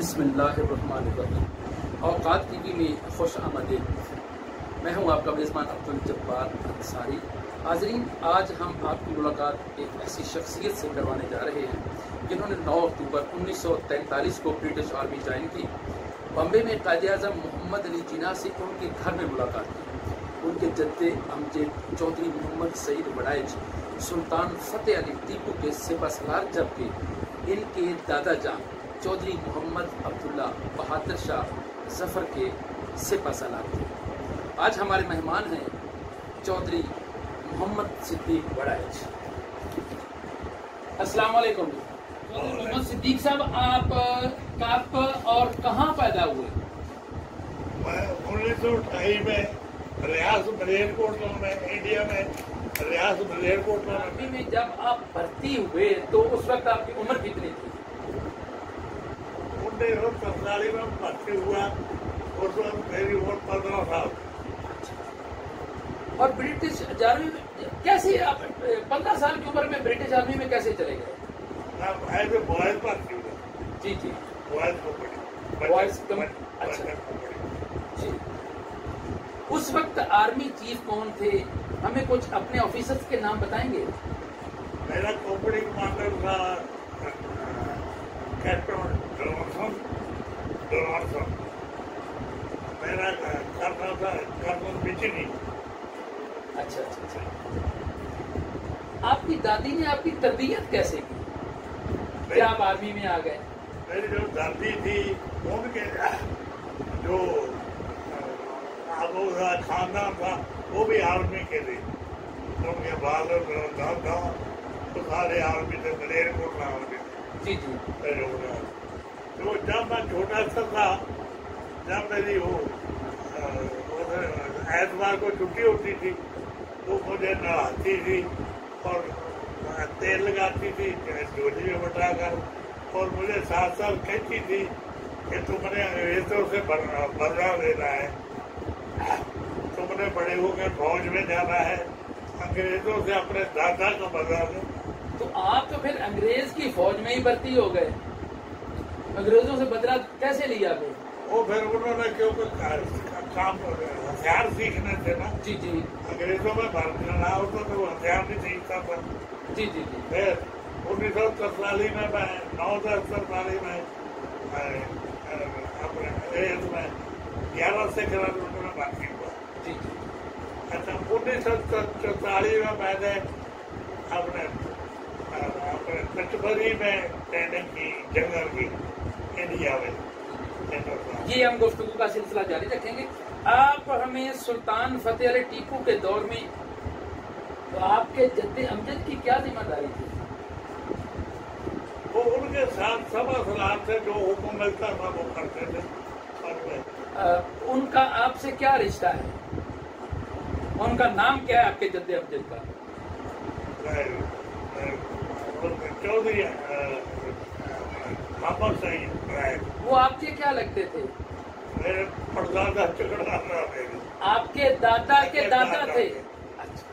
बिस्मिल्लाहिर्रहमानिर्रहीम। औकात टीवी में खुश आमदीद। मैं हूं आपका मेज़बान अब्दुल जब्बार अंसारी। हाज़रीन, आज हम आपकी मुलाकात एक ऐसी शख्सियत से करवाने जा रहे हैं जिन्होंने 9 अक्टूबर 1943 को ब्रिटिश आर्मी ज्वाइन की। बम्बे में कायद-ए-आज़म मोहम्मद अली जिन्ना से उनके घर में मुलाकात की। उनके जद्दे अमजद चौधरी मोहम्मद सईद वड़ाइच सुल्तान फतेह अली टीपू के सिपहसालार, जबकि इनके दादा जान चौधरी मोहम्मद अब्दुल्ला बहादुर शाह जफर के सिपहसालार थे। आज हमारे मेहमान हैं चौधरी मोहम्मद सिद्दीक वड़ाइच। अस्सलाम वालेकुम। मोहम्मद सिद्दीक साहब, आप कब और कहाँ पैदा हुए? मैं 1928 में रियासत मलेरकोटला में, इंडिया में रियासत मलेरकोटला आर्मी में जब आप भर्ती हुए तो उस वक्त आपकी उम्र कितनी थी? 1947 में भर्ती हुआ। उस वक्त मेरी उम्र 15 साल। और ब्रिटिश आर्मी में कैसे आप 15 साल की उम्र में ब्रिटिश आर्मी में कैसे चले गए? एज ए बॉयज भर्ती हुआ। जी जी, बॉयज कंपनी। बॉयज अच्छा जी। उस वक्त आर्मी चीफ कौन थे? हमें कुछ अपने ऑफिसर्स के नाम बताएंगे? मेरा कंपनी कमांडर था कैप्टन डोनाल्डसन। मेरा कर्नल था कर्नल बिचनी। अच्छा अच्छा अच्छा। आपकी दादी ने आपकी तरबियत कैसे की? क्या आप आर्मी में आ गए? मेरी जो दादी थी उनके जो खानदान था वो भी आर्मी के थे। उनके फादर दादा तो सारे आर्मी थे, मलेरकोटला आर्मी थे। जी जी। तो जब मैं छोटा सा था, जब मेरी वो एतवार को छुट्टी होती थी तो मुझे नहाती थी और तेल लगाती थी झोली में बटाकर, और मुझे साथ साथ कहती थी कि तुमने अंग्रेजों से बदला लेना है, तुमने बड़े होकर फौज में जाना है, अंग्रेजों से अपने दादा का बदला लो। तो आप तो फिर अंग्रेज की फौज में ही भर्ती हो गए। अंग्रेजों से बदला कैसे लिया फिर? वो फिर उन्होंने क्योंकि काम हथियार सीखने थे ना। जी जी। अंग्रेजों में भर्ती ना होता तो वो हथियार नहीं सीखता था। जी जी जी। फिर 1947 में मैं 9-10 में अपने अंग्रेज में 11 से ग्रेजुएट में भर्ती हुआ। जी जी। अच्छा, 1944 में मैंने अपने कचहरी में ट्रेनिंग की, जंगल की, इंडिया में। ये हम गुफ्तगू का सिलसिला जारी रखेंगे। आप हमें सुल्तान फतेह अली टीपू के दौर में तो आपके जद्दे अमजद की क्या जिम्मेदारी थी? वो उनके साथ सिपहसालार से जो हुक्म मिलता था वो करते थे। उनका आपसे क्या रिश्ता है? उनका नाम क्या है आपके जद्दे अमजद का? चौधरी मोहम्मद सईद वड़ाइच। वो आपके क्या लगते थे? मेरे परदादा चकड़दादा थे। आपके दादा के दादा थे? अच्छा।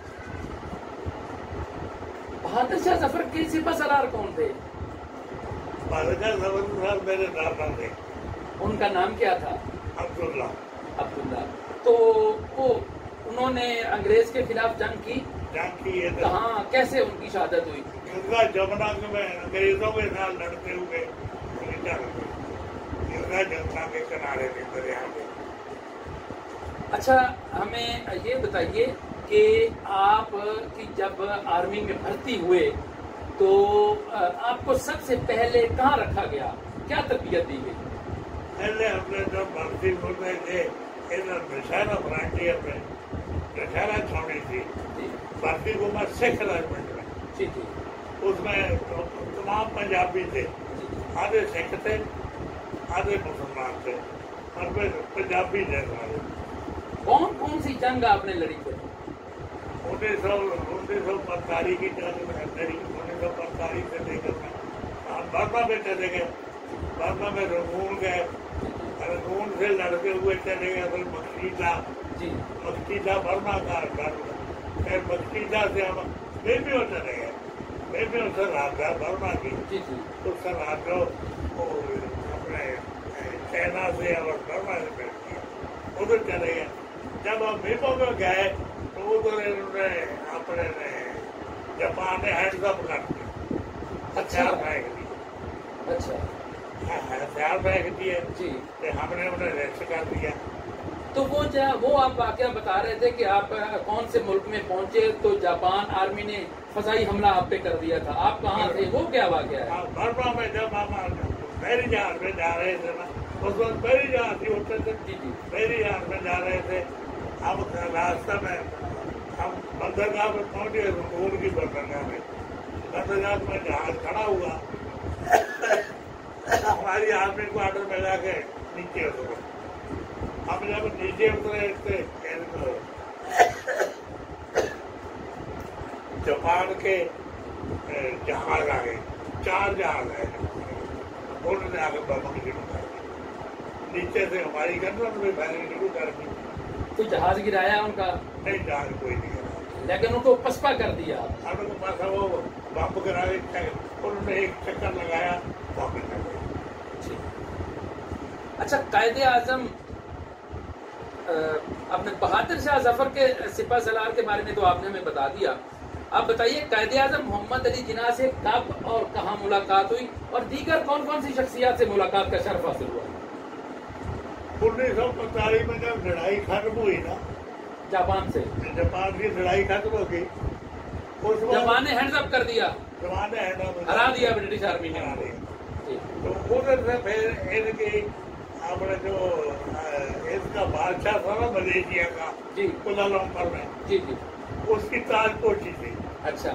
बहादुर शाह जफर के सिपहसालार कौन थे? बहादुर शाह जफर मेरे दादा थे। उनका नाम क्या था? अब्दुल्ला। अब्दुल्ला। तो वो उन्होंने अंग्रेज के खिलाफ जंग की? जंग की है। कहाँ, कैसे उनकी शहादत हुई? गंगा जमुना में अंग्रेजों के साथ लड़ते हुए गंगा जमुना के किनारे थे, दरिया में। अच्छा, हमें ये बताइए कि आप की जब आर्मी में भर्ती हुए तो आपको सबसे पहले कहाँ रखा गया? क्या तरबियत दी गई? पहले हमने जब भर्ती हो रहे थे इधर दशहरा फ्रंटियर में, दशहरा छावनी थी भर्ती को, मैं सिख रेजिमेंट में। जी जी। उसमें तमाम पंजाबी थे, आधे सिख थे, आधे मुसलमान थे, और फिर पंजाबी थे सारे। कौन कौन सी जंग आपने लड़ी थी? 1945 की जंग में लड़ी। 1945 से लेकर हम बर्मा में चले गए। बर्मा में रंगून गए, रंगून से लड़ते हुए चले गए फिर मक्सीदा। जी। मक्सीदा बर्मा का घर, फिर मक्सीदा से हम बेबी हो चले गए। बेबी सर आता बर्मा की। जी जी। तो सर आप अपने चाइना से और बर्मा से भेज दिया, उधर चले गए। जब हम मीमो में गए तो उधर इन्होंने अपने जापान ने हैंड्स अप कर दिया, हथियार फेंक दिए। अच्छा हथियार फेंक दिए जी। तो हमने उन्हें रेस्ट कर दिया। तो वो आप वाकया बता रहे थे कि आप कौन से मुल्क में पहुंचे तो जापान आर्मी ने फसाई हमला आप पे कर दिया था, आप कहाँ थे, वो क्या वाकया है? बर्मा में जब हम पहली जहाज में जा रहे थे ना, उस वक्त पहली जहाज ही होते थे, जी जी पहली जहाज में जा रहे थे। हम रास्ते में हम बंदरगाह में पहुंचे, रंगून की बंदरगाह में। बंदरगाह में जहाज खड़ा हुआ, हमारी आर्मी को ऑर्डर में जाके नीचे उतरो। हम जब नीचे उतरे थे जापान के जहाज आ गए, 4 जहाज आए, उन्होंने आगे बम शुरू कर दी, नीचे से हमारी गन्नत में फैलनी शुरू कर दी। तो जहाज गिराया उनका? नहीं, जहाज कोई नहीं गिरा, लेकिन उनको पसपा कर दिया। उनके पास वो बम गिराए, उन्होंने एक चक्कर लगाया, वापस आ गए। अच्छा, कायदे आजम अपने बहादुर शाह जफर के सिपह सलार के बारे में तो आपने हमें बता दिया। आप बताइए कायदे आजम मोहम्मद अली जिन्ना से कब और कहाँ मुलाकात हुई और दीगर कौन कौन सी शख्सियत से मुलाकात का शर्फ हासिल हुआ? 1945 में जब लड़ाई खत्म हुई ना जापान से, जापान की लड़ाई खत्म हो गई, उस वक्त जापान ने हैंड्स अप कर दिया, जापान ने हरा दिया ब्रिटिश आर्मी ने। हरा दिया। जी तो उधर से फिर इनकी अपने जो इसका बादशाह था ना मलेशिया का, जी कुलालंपुर में, जी जी। उसकी ताजपोशी थी। अच्छा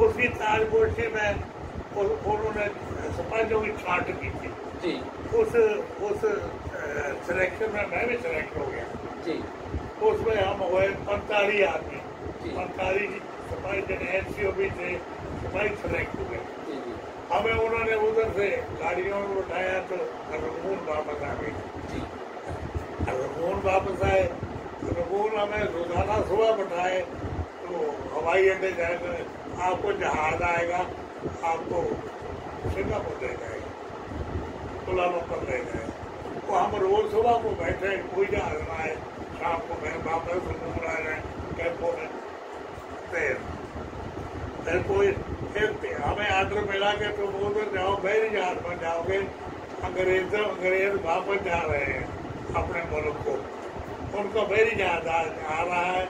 उसकी ताजपोशी में उन्होंने सिपाहियों की छांट की थी। जी उस सिलेक्शन में मैं भी सिलेक्ट हो गया। जी उसमें हम हुए 45 आदमी, जी 45 सिपाही जन NCOB से सिपाही सिलेक्ट हुए। जी जी हमें उन्होंने उधर से गाड़ियों में उठाया तो रंगून वापस आ गई। जी रंगून वापस आए, रंगून हमें रोजाना सुबह बैठाए तो हवाई अड्डे जाकर आपको जहाज आएगा, आपको सिंगापुर ले जाएगा, कुलालंपुर ले जाएगा। तो हम रोज सुबह को बैठे, कोई जहाज ना आए, शाम को मैं वापस रंगून आ जाए कैंपों में। फिर कोई फिर हमें आर्डर मिला कि तुम उधर जाओ, मेरी जहाज में जाओगे, अंग्रेज वापस जा रहे हैं अपने मुल्क को, उनका मेरी जहाज आ रहा है,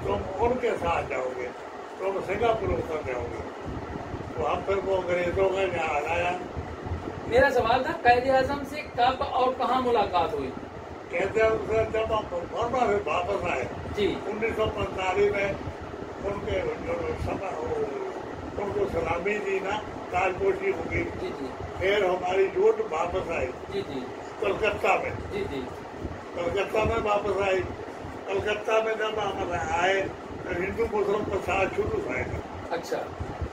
तुम उनके साथ जाओगे, तुम सिंगापुर उतर जाओगे। तो हम फिर वो अंग्रेजों का जहाज आया। मेरा सवाल था कायदे आजम से कब और कहाँ मुलाकात हुई? कहते हैं उनसे जब हम बर्मा से वापस आए जी 1945 में, उनके उनको सलामी दी ना, ताजपोशी होगी। जी जी फिर हमारी जोट वापस आई जी जी कलकत्ता में, जी जी कलकत्ता में वापस आई। कलकत्ता में जब हम आए तो हिंदू मुस्लिम प्रसाद शुरू था। अच्छा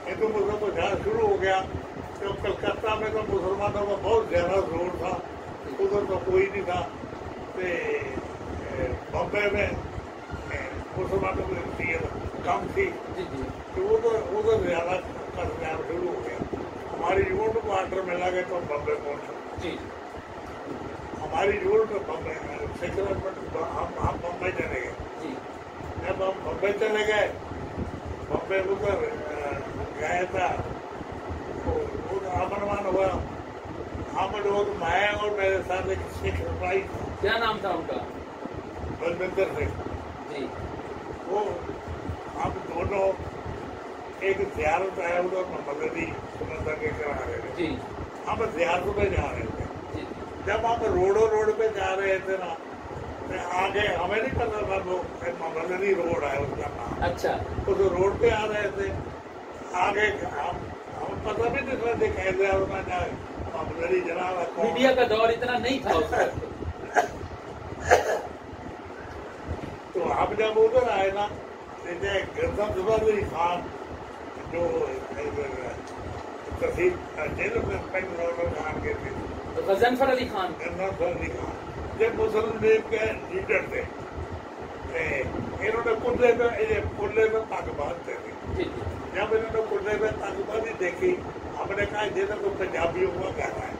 हिंदू मुस्लिम प्रसाद शुरू हो गया। तो कलकत्ता में तो मुसलमानों का बहुत ज्यादा जोर था, उधर तो कोई नहीं था। बम्बे में मुसलमानों की गिनती कम थी, जी जी तो उधर ज्यादा करना शुरू हो गया। हमारी यूनिट को ऑर्डर मिला गया तो बम्बे पहुंचे। जी हमारी यूनिट बम्बे हम बम्बई चले गए। जी जब हम बम्बई चले गए, बम्बई उधर गया था तो अमनवान हुआ। हम लोग, मैं और मेरे साथ एक सिख सिपाही था, क्या नाम था उनका? बलविंदर सिंह। जी वो हम दोनों एक जियारत आया उधर मोहम्मद अली सुनंदा के करा रहे थे। जी हम जियारत पे जा रहे थे। जी जब हम रोड पे जा रहे थे ना, तो आगे हमें नहीं पता था वो मोहम्मद अली रोड है उसका नाम। अच्छा उस रोड पे आ रहे थे, आगे हम पता भी नहीं था कैसे मोहम्मद अली जनाब। मीडिया का दौर इतना नहीं था उस वक्त। तो हम जब उधर आए ना, गजनफर अली खान जो तहसील जेल में पेंगलोर खान के थे, गजनफर अली खान, गजनफर अली खान जब मुस्लिम लीग के लीडर थे, इन्होंने कुल्ले में पग बांधते थे। जी जी जब इन्होंने कुल्ले में पग बांधी देखी, हमने कहा जैसे तो पंजाबियों का घर है।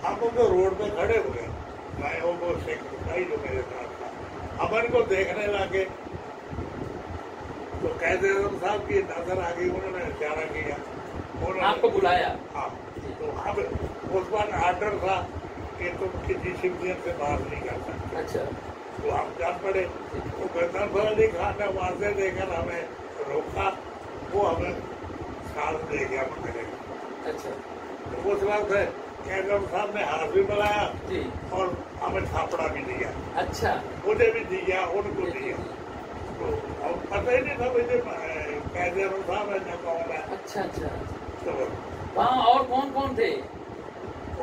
हम उनको रोड पे खड़े हुए, मैं वो सेक्रेटरी जो मेरे साथ था, अमन को देखने लगे तो कैदे आजम साहब की नजर आ गई, उन्होंने इशारा किया, उन्होंने आपको बुलाया। हाँ, तो अब उस बार आर्डर था कि तुम किसी सिविलियन से बात नहीं कर सकते। अच्छा, तो हम जान पड़े, तो गद्दार अली खान ने वहां से देकर हमें रोका, वो हमें साथ दे गया पकड़े। अच्छा, तो उस वक्त कैदम साहब ने हाथ भी मिलाया जी, और हमें थापड़ा भी दिया, अच्छा, मुझे भी दिया, उनको दिया। तो अब पता ही नहीं था मुझे कैदम साहब है कौन है। अच्छा, अच्छा। तो वहाँ और कौन कौन थे?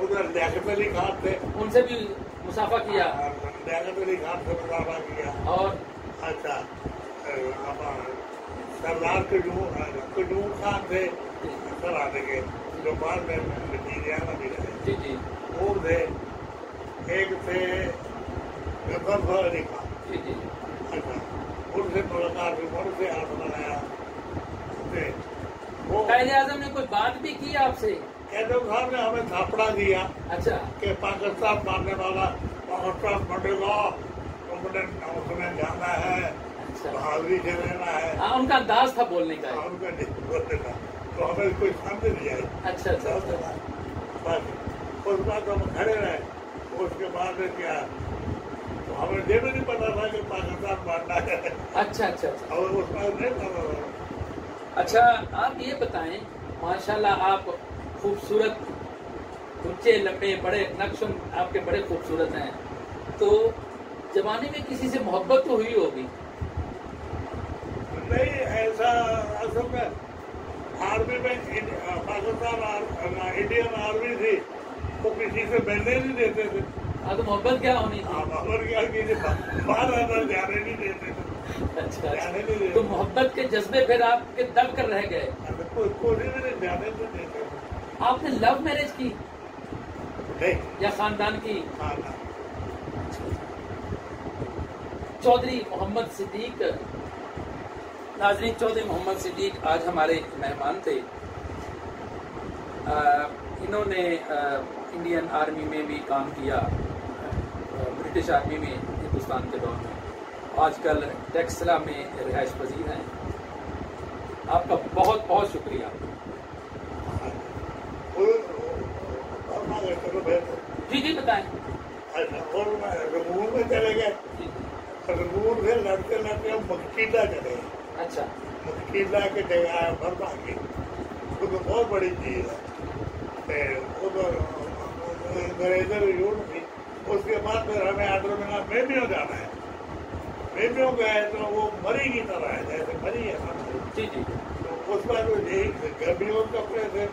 उधर लियाकत अली खान थे, उनसे भी मुसाफा किया? लियाकत अली खान से मुसाफा किया। और अच्छा, सरदार कजूर खान थे सराने के, जो बाद में वजीर-ए-आला भी रहे। जी जी वो थे, एक थे गद्दार अली खान। जी जी। अच्छा, उनसे मुलाकात हुई, उनसे हाथ बनाया। वो कायदे आजम ने कोई बात भी की आपसे? कैदम साहब ने हमें थापड़ा दिया अच्छा, कि पाकिस्तान मारने वाला पाकिस्तान मरेगा, उसमें जाना है, अच्छा। बहादुरी से रहना है। हाँ, उनका अंदाज था बोलने का। उनका नहीं बोलने का, तो हमें कोई समझ नहीं आई। अच्छा, अच्छा, अच्छा। बस उस बात हम खड़े रहे। उसके बाद क्या, तो हमें ये भी नहीं पता था कि पाकिस्तान मारना है, अच्छा, अच्छा, अच्छा। और उस बात नहीं पता था। अच्छा, आप ये बताएं, माशाल्लाह आप खूबसूरत, ऊंचे लंबे बड़े नक्श आपके बड़े खूबसूरत हैं, तो जमाने में किसी से मोहब्बत तो हुई होगी? नहीं, ऐसा असल में आर्मी में पाकिस्तान इंडियन आर्मी थी, तो किसी से मिलने नहीं देते थे। हाँ, तो मोहब्बत क्या होनी थी? और क्या बाहर अंदर जाने नहीं देते थे। अच्छा, जाने अच्छा। नहीं देते। तो मोहब्बत के जज्बे फिर आपके दब कर रह गए। कोई भी नहीं जाने नहीं देते थे। आपने लव मैरिज की नहीं, या खानदान की? खाना चौधरी मोहम्मद सिद्दीक, नाज़रीन, चौधरी मोहम्मद सिद्दीक आज हमारे मेहमान थे। इन्होंने इंडियन आर्मी में भी काम किया, ब्रिटिश आर्मी में हिंदुस्तान के दौर में, आजकल टेक्सला में रिहाइश पजीर हैं। आपका बहुत बहुत शुक्रिया। जी जी बताएं। और रंगून में चले गए, रंगून से लड़ते लड़ते हम मक्कीला चले गए। अच्छा, मक्कीला के जगह है बर्मा की, तो बहुत बड़ी चीज है। उधर अंग्रेजर यूट थी। उसके बाद फिर हमें आर्डर मिला मेमियो जाना है। मेमियो गए तो वो मरी की तरह है, जैसे मरी है ना। जी जी। तो उस बार यही गर्मियों के कपड़े थे,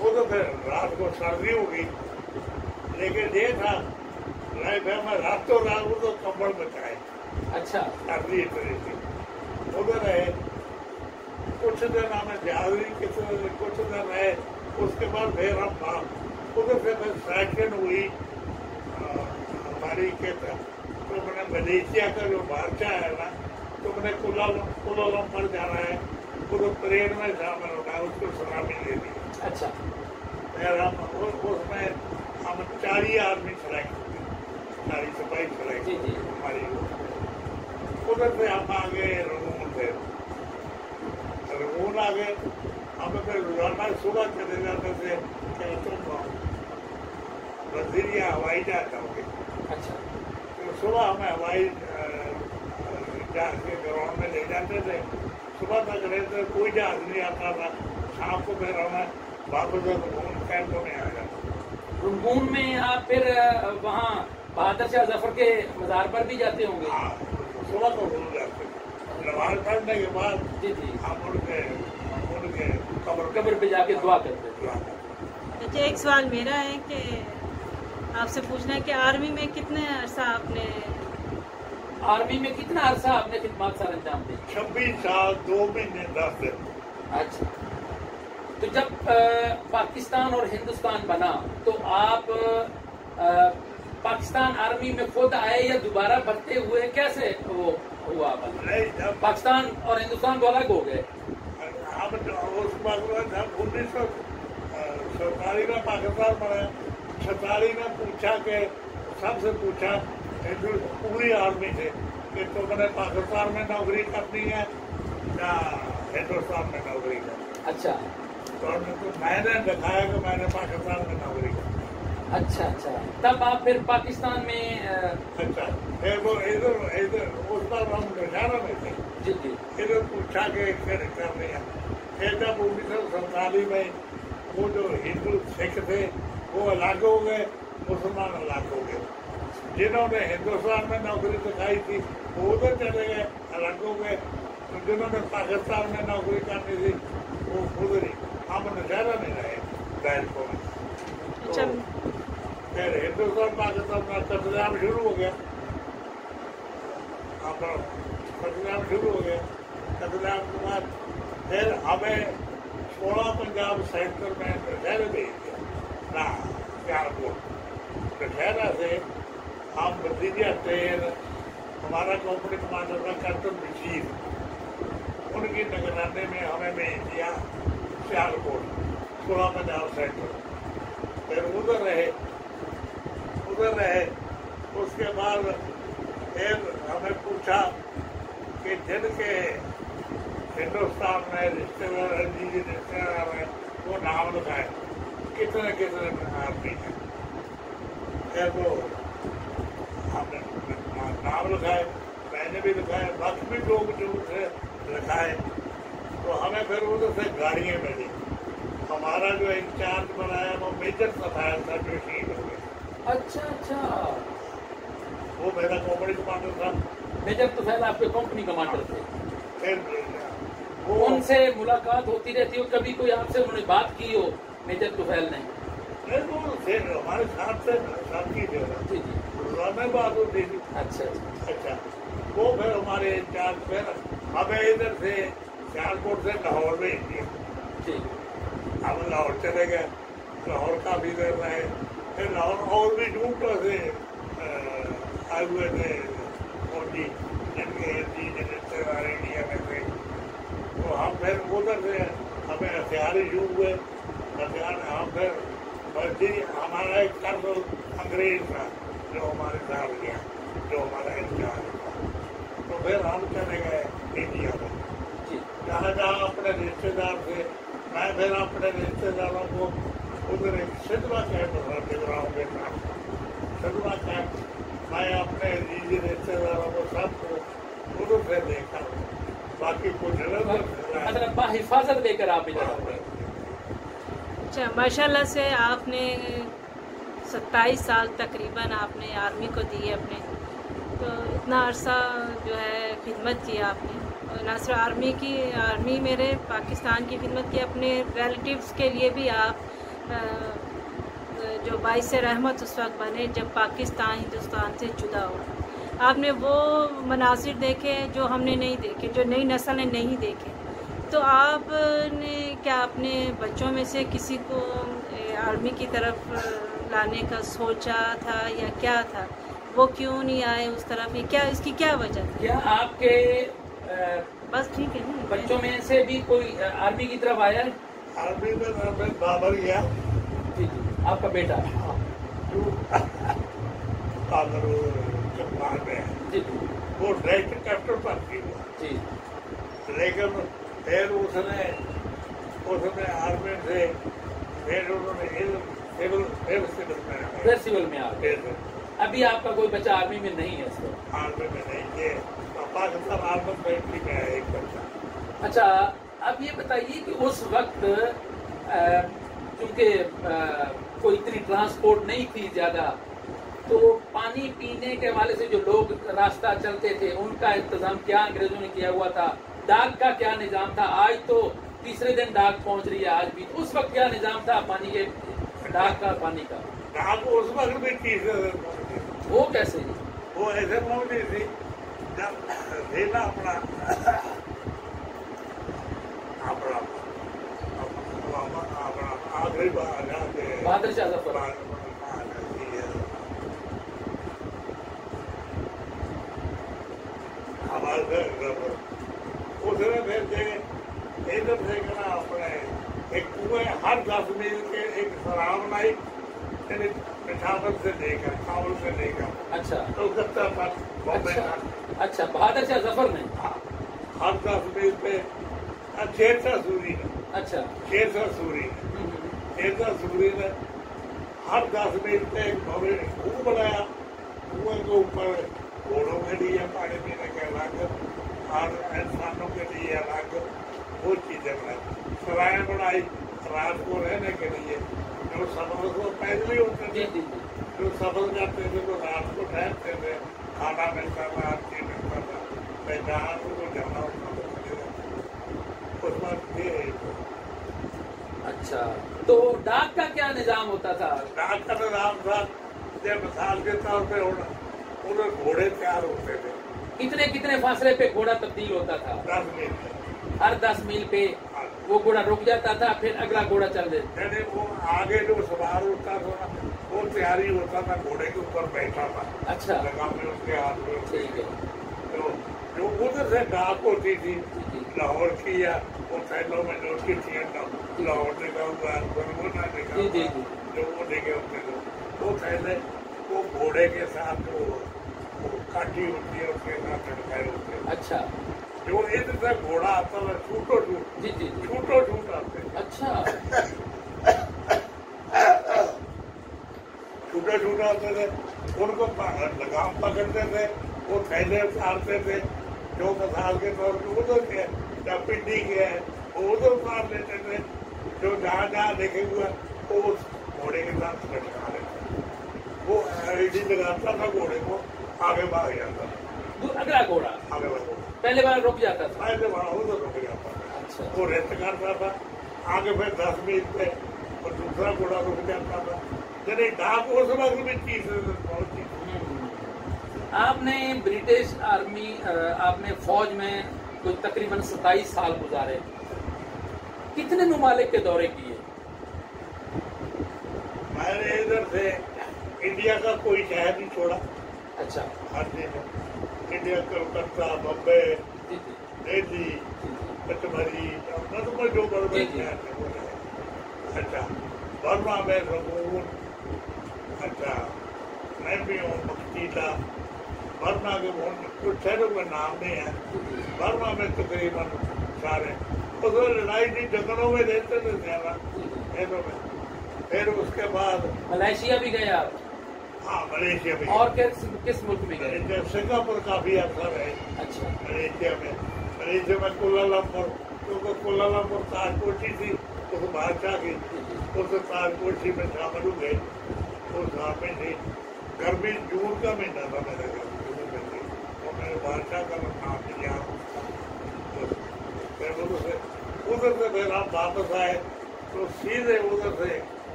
वो तो फिर रात को सर्दी होगी, लेकिन ये था नहीं भाई, मैं रातों रात वो तो कंबल बचाए। अच्छा, सर्दी इतनी थी। उधर रहे कुछ दिन, हमें जारी कुछ दिन रहे। उसके बाद फिर हम उधर से फिर सिलेक्शन हुई हमारी के, तो मैंने मलेशिया का जो बादशाह है ना, तो मैंने कुलालमपुर जाना है, उधर ट्रेन में शामिल होना, उसको सलामी दे दी। अच्छा, फिर हम उसमें हम 40 आदमी सेलेक्ट हुए, 40 सिपाही सेलेक्ट जी जी। हमारी। उधर से हम आ गए रंगून से, रंगून आ गए। हमें फिर रोजाना सुबह चले जाते थे कि तुम वजीरिया हवाई जहाज जाओगे। अच्छा, तो सुबह हमें हवाई जहाज के ग्राउंड में ले जाते थे। सुबह तक रहते, कोई जहाज नहीं आता था। शाम को फिर हमें वापस रंगून कैंप में आ जाता। रंगून में आप फिर वहाँ बहादुर शाह जफर के मज़ार पर भी जाते होंगे? हाँ, सुबह को भूल जाते। नमाज पढ़ने के बाद जी जी, हम उनके कब्र पे जाके दुआ करते थे। अच्छा, एक सवाल मेरा है कि आपसे पूछना है कि आर्मी में कितने अरसा आपने आर्मी में कितना अरसा आपने खिदमत सर अंजाम दी? 26 साल 2 महीने 10 दिन। अच्छा, तो जब पाकिस्तान और हिंदुस्तान बना तो आप पाकिस्तान आर्मी में खुद आए या दोबारा भरते हुए, कैसे वो हुआ? नहीं, जब पाकिस्तान और हिंदुस्तान तो अलग हो गए। हम उस वक्त जब 1947 में पाकिस्तान बना, 47 में पूछा कि सबसे पूछा हिंदू पूरी आर्मी से कि तुमने पाकिस्तान में नौकरी करनी है या हिंदुस्तान में नौकरी करनी है। अच्छा तो मैंने दिखाया कि मैंने पाकिस्तान में नौकरी करनी है। अच्छा तब आप फिर पाकिस्तान में अच्छा फिर वो इधर उस पर हम नौशहरा में थे। जी फिर पूछा कि फिर करनी है। फिर जब 1947 में वो जो हिंदू सिख थे वो अलग हो गए, मुसलमान अलग हो गए। जिन्होंने हिंदुस्तान में नौकरी दिखाई थी वो उधर चले गए, अलग हो गए। तो जिन्होंने पाकिस्तान में नौकरी करनी थी वो उधर ही, हम नौशहरा में रहे बैरकों में। तो फिर हिंदुस्तान पाकिस्तान में कतलेआम शुरू हो गया, कतलेआम शुरू हो गया। कतलेआम के बाद फिर हमें 16 पंजाब सेक्टर में नौशहरा भेज दिया ना सियालकोट। नौशहरा से हम भतीजा ट्रेन, हमारा कंपनी कमांडर था कैप्टन बशीर, उनकी निगरानी में हमें भेज दिया सियालकोट 16 पंजाब सेक्टर। फिर उधर रहे। उसके बाद फिर हमें पूछा कि जिनके हिंदुस्तान में रिश्तेदार हैं वो नाम लिखाए, कितने आदमी हैं। फिर वो हमने नाम लिखाए, मैंने भी लिखाए, बाकी भी लोग जो थे लिखाए। तो हमें फिर उधर से गाड़ियाँ मिली। हमारा जो इंचार्ज बनाया वो मेजर सफायर था जो शहीद हो गया। अच्छा वो मेरा कंपनी कमांडर था। मेजर तुफैल आपके कंपनी कमांडर थे। फिर वो उनसे मुलाकात होती रहती हो, कभी कोई आपसे उन्होंने बात की हो मेजर तुफैल ने? नहीं, वो फिर हमारे साथ से साथी थे जी में बात होती थी। अच्छा वो फिर हमारे इंचार्ज फिर हमें इधर से सियालकोट से लाहौर भेज दिया। हम लाहौर चले गए, लाहौर काफी देर रहे। फिर लाहौर और भी झूठों से आए हुए थे फौजी, जिनके रिश्तेदार इंडिया में थे। तो हम फिर उधर से हमें हथियार इशू हुए। हथियार हम फिर बल्कि हमारा एक कर्नल अंग्रेज था जो हमारे साथ गया, जो हमारा इंचार्ज था। तो फिर हम चले गए इंडिया में, जहाँ अपने रिश्तेदार थे। मैं फिर अपने रिश्तेदारों को उधर एक सिद्धवा कैंप था गिदराओं के साथ, सिद्धवा कैंप। मैं अपने रिश्तेदारों को सबको उधर से देखा, बाकी कुछ मतलब हिफाजत लेकर आप इधर। अच्छा, माशाल्लाह से आपने 27 साल तकरीबन आपने आर्मी को दी अपने, तो इतना अरसा जो है खिदमत की आपने। और ना सिर्फ आर्मी मेरे पाकिस्तान की खिदमत की, अपने रिलेटिव्स के लिए भी आप जो बाइस रहमत उस वक्त बने जब पाकिस्तान हिंदुस्तान से जुदा हुआ। आपने वो मनासिर देखे जो हमने नहीं देखे, जो नई नस्ल ने नहीं देखे। तो आपने क्या अपने बच्चों में से किसी को आर्मी की तरफ लाने का सोचा था या क्या था? वो क्यों नहीं आए उस तरफ? क्या इसकी क्या वजह थी? क्या आपके बस ठीक है ना, बच्चों में से भी कोई आर्मी की तरफ आया है? आर्मी में बाबर गया। जी, आपका बेटा चंपारण में है। जी, वो डायरेक्ट कैप्टन भर्ती हुआ। जी, लेकिन फिर उसने आर्मी से फिर उन्होंने सिविल में आ गए। अभी आपका कोई बच्चा आर्मी में नहीं है इस वक्त? आर्मी में नहीं है, पाकिस्तान आर्मी फैक्ट्री में है एक बच्चा। अच्छा, अब ये बताइए कि उस वक्त क्योंकि कोई इतनी ट्रांसपोर्ट नहीं थी ज्यादा, तो पानी पीने के हवाले से जो लोग रास्ता चलते थे उनका इंतजाम क्या अंग्रेजों ने किया हुआ था? डाक का क्या निजाम था? आज तो तीसरे दिन डाक पहुंच रही है आज भी, तो उस वक्त क्या निजाम था पानी के, डाक का, पानी का? डाक उस वक्त भी तीसरे दिन पहुंची। वो कैसे? वो ऐसे पहुंची थी जब थे ना अपना आखिरी बहादुर शाह जफर। हमारे उसने फिर से इधर से अपने एक कुएं हर 10 मील के एक सराह बनाई यानी पेशावर से लेकर काबुल से लेकर अच्छा कलकत्ता तक बॉम्बे अच्छा तक अच्छा बहादुर शाह जफर में हर 10 मील पे शेरशाह सूरी ने अच्छा शेरशाह सूरी ने हर 10 मील पे एक भव्य कुआं बनाया। कुएं के ऊपर घोड़ों के लिए पानी पीने के अलग और इंसानों के लिए अलग वो चीजें बनाई। सराय बनाई रात को रहने के लिए। जो सफर को पैदल ही होते थे, जो सफर करते थे तो रात को ठहरते थे, खाना मिलता था, हर चीज मिलता था। जहाँ को जाना होता था उस बात ये। अच्छा तो डाक का क्या निजाम होता था? डाक का निजाम था जब मिसाल के तौर पे पूरे घोड़े तैयार होते थे। कितने कितने फासले पे घोड़ा तब्दील होता था? 10 मील हर 10 मील पे वो घोड़ा रुक जाता था, फिर अगला घोड़ा चल देता। यानी वो आगे जो सवार होता था वो तैयारी होता था, घोड़े के ऊपर बैठा था। अच्छा लगाम में उसके हाथ में। ठीक है। तो जो उधर से डाक होती थी लाहौर की या वो थैलों में जो की थी लाहौर लिखा हुआ बरमुना लिखा हुआ जो वो लिखे होते थे वो थैले वो घोड़े के साथ वो काटी होती है उसके साथ लटकाए होते हैं। अच्छा जो इधर से घोड़ा आता था छूटो छूट आते। अच्छा छूटे आते थे, उनको लगाम पकड़ते थे, वो थैले उतारते थे। जो मसाल के तौर पर उधर के या पिंडी के है वो उधर उतार लेते थे। जो जहाँ जहाँ देखे हुआ वो उस घोड़े के साथ लटका लेते। वो आईडी लगाता था घोड़े को, आगे भाग जाता था। अगला घोड़ा आगे भाग पहले बार रुक जाता था। पहले वहाँ उधर रुक जाता था। अच्छा वो रेस्ट करता था, आगे फिर 10 मील पे और दूसरा घोड़ा रुक जाता था। यानी डाक उस वक्त भी चीज पहुंची। आपने ब्रिटिश आर्मी आपने फौज में कोई तकरीबन 27 साल गुजारे, कितने ममालिक के दौरे किए? मैंने इधर से इंडिया का कोई शहर नहीं छोड़ा। अच्छा हर दिन इंडिया, कलकत्ता, बम्बे, दिल्ली, पचमढ़ी, जो बड़े शहर थे वो रहे। अच्छा बर्मा में रंगून, अच्छा मैं भी हूँ मक्तीला। बर्मा के कुछ शहरों का नाम नहीं है। बर्मा में तकरीबन सारे उसमें लड़ाई थी, जंगलों में रहते थे ज्यादा शहरों में। फिर उसके बाद मलेशिया भी गए आप? हाँ मलेशिया में। और किस मुल्क में गए? सिंगापुर काफी अच्छा रहे। अच्छा मलेशिया में कुलालमपुर, क्योंकि कुलालमपुर ताजकोठी थी तो बादशाह की, उस ताजकोठी में शामिल हुए। उस में थी गर्मी, जून का महीना था मेरे घर, और मेरे बादशाह का नाम नहीं याद। फिर उधर से फिर हम वापस आए तो सीधे उधर से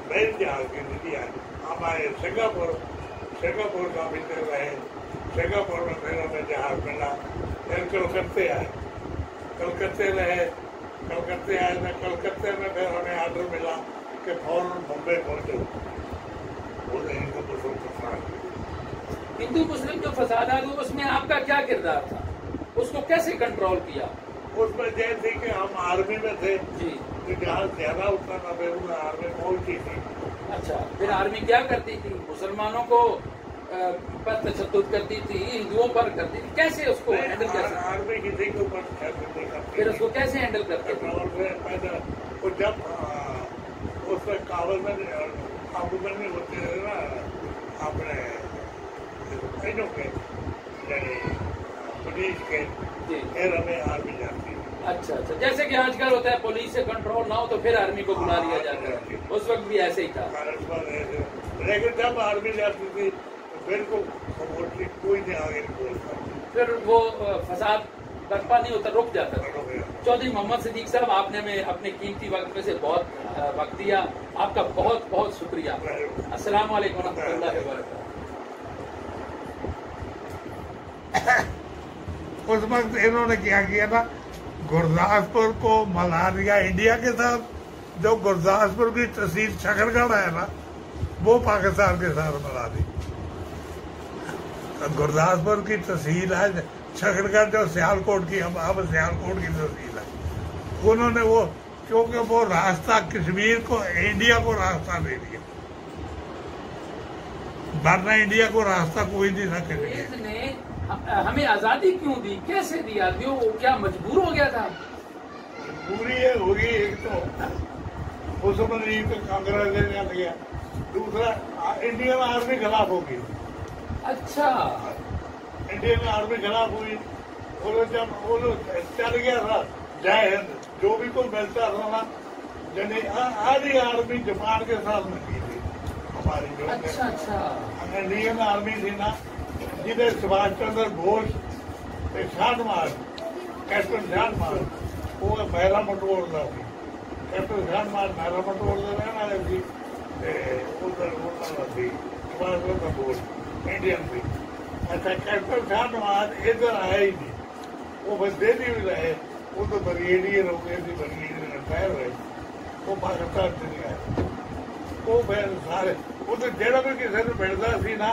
बैल जहाज की नीति आई। हम आए सिंगापुर का भी देर रहे। सिंगापुर में फिर हमें जहाज मिला। फिर कलकत्ते आए तो कलकत्ते में फिर हमें आर्डर मिला कि फौरन मुंबई पहुंचो। हिंदू मुस्लिम जो फसादात हुए उसमें आपका क्या किरदार था? उसको कैसे कंट्रोल किया? उसमें जैसे कि हम आर्मी में थे जी, कि जहाँ ज्यादा होता था फिर आर्मी पहुंची थी। अच्छा फिर आर्मी क्या करती थी? मुसलमानों को पर तशद्दुद करती थी, हिंदुओं पर करती थी, कैसे उसको हैंडल करती? आर्मी किसी के ऊपर तशद्दुद नहीं करती। फिर उसको कैसे हैंडल करते थे? वो जब उसमें काबुल में नहीं होते थे ना अपने बहनों के यानी पुलिस के, फिर हमें आर्मी जाती है। अच्छा अच्छा, जैसे कि आजकल होता है पुलिस से कंट्रोल ना हो तो फिर आर्मी को बुला लिया जाता है, उस वक्त भी ऐसे ही था। लेकिन जब आर्मी जाती थी तो बिल्कुल कोई नहीं आगे बोलता। फिर वो फसाद बर्पा नहीं होता, रुक जाता था। चौधरी मोहम्मद सिद्दीक साहब, आपने में अपने कीमती वक्त में से बहुत वक्त दिया, आपका बहुत बहुत शुक्रिया। अस्सलाम वालेकुम रहमतुल्लाहि व बरकातहू। उस वक्त इन्होंने क्या किया था, गुरदासपुर को मिला दिया इंडिया के साथ। जो गुरदासपुर की तहसील शकरगढ़ है ना, वो पाकिस्तान के साथ मिला दी। गुरदासपुर की तहसील है शकरगढ़, जो सियालकोट की अब सियालकोट की तहसील है। उन्होंने वो क्योंकि वो रास्ता कश्मीर को, इंडिया को रास्ता दे दिया, वरना इंडिया को रास्ता कोई नहीं था कश्मीर। ने हमें आजादी क्यों दी, कैसे दिया? वो क्या मजबूर हो गया था? पूरी ये होगी, एक तो मुसलमान लीग को कांग्रेस ने लिया, दूसरा इंडियन आर्मी खिलाफ होगी। अच्छा, इंडियन आर्मी खिलाफ हुई, वो लोग जब वो लोग चल गया था जय हिंद, जो भी कोई मिलता था ना, यानी आधी आर्मी जापान के साथ में की थी हमारी जो। अच्छा अच्छा, इंडियन आर्मी थी ना, जिन्हें सुभाष चंद्र बोस शान मार्ग, कैप्टन शान मार्ग, वो महिला मटोड़ थी, कैप्टन शान मार्ग महिला मटोड़ रहना थी, उधर थी सुभाष चंद्र बोस इंडियन थी। अच्छा, कैप्टन शान मार्ग इधर आया ही नहीं, वो बस दिल्ली में रहे, वो तो ब्रिगेडियर हो गए थे, ब्रिगेडियर रिटायर रहे, वो पाकिस्तान चले गए। वो फिर सारे वो तो जेड़ा भी किसी ने मिलता सी ना,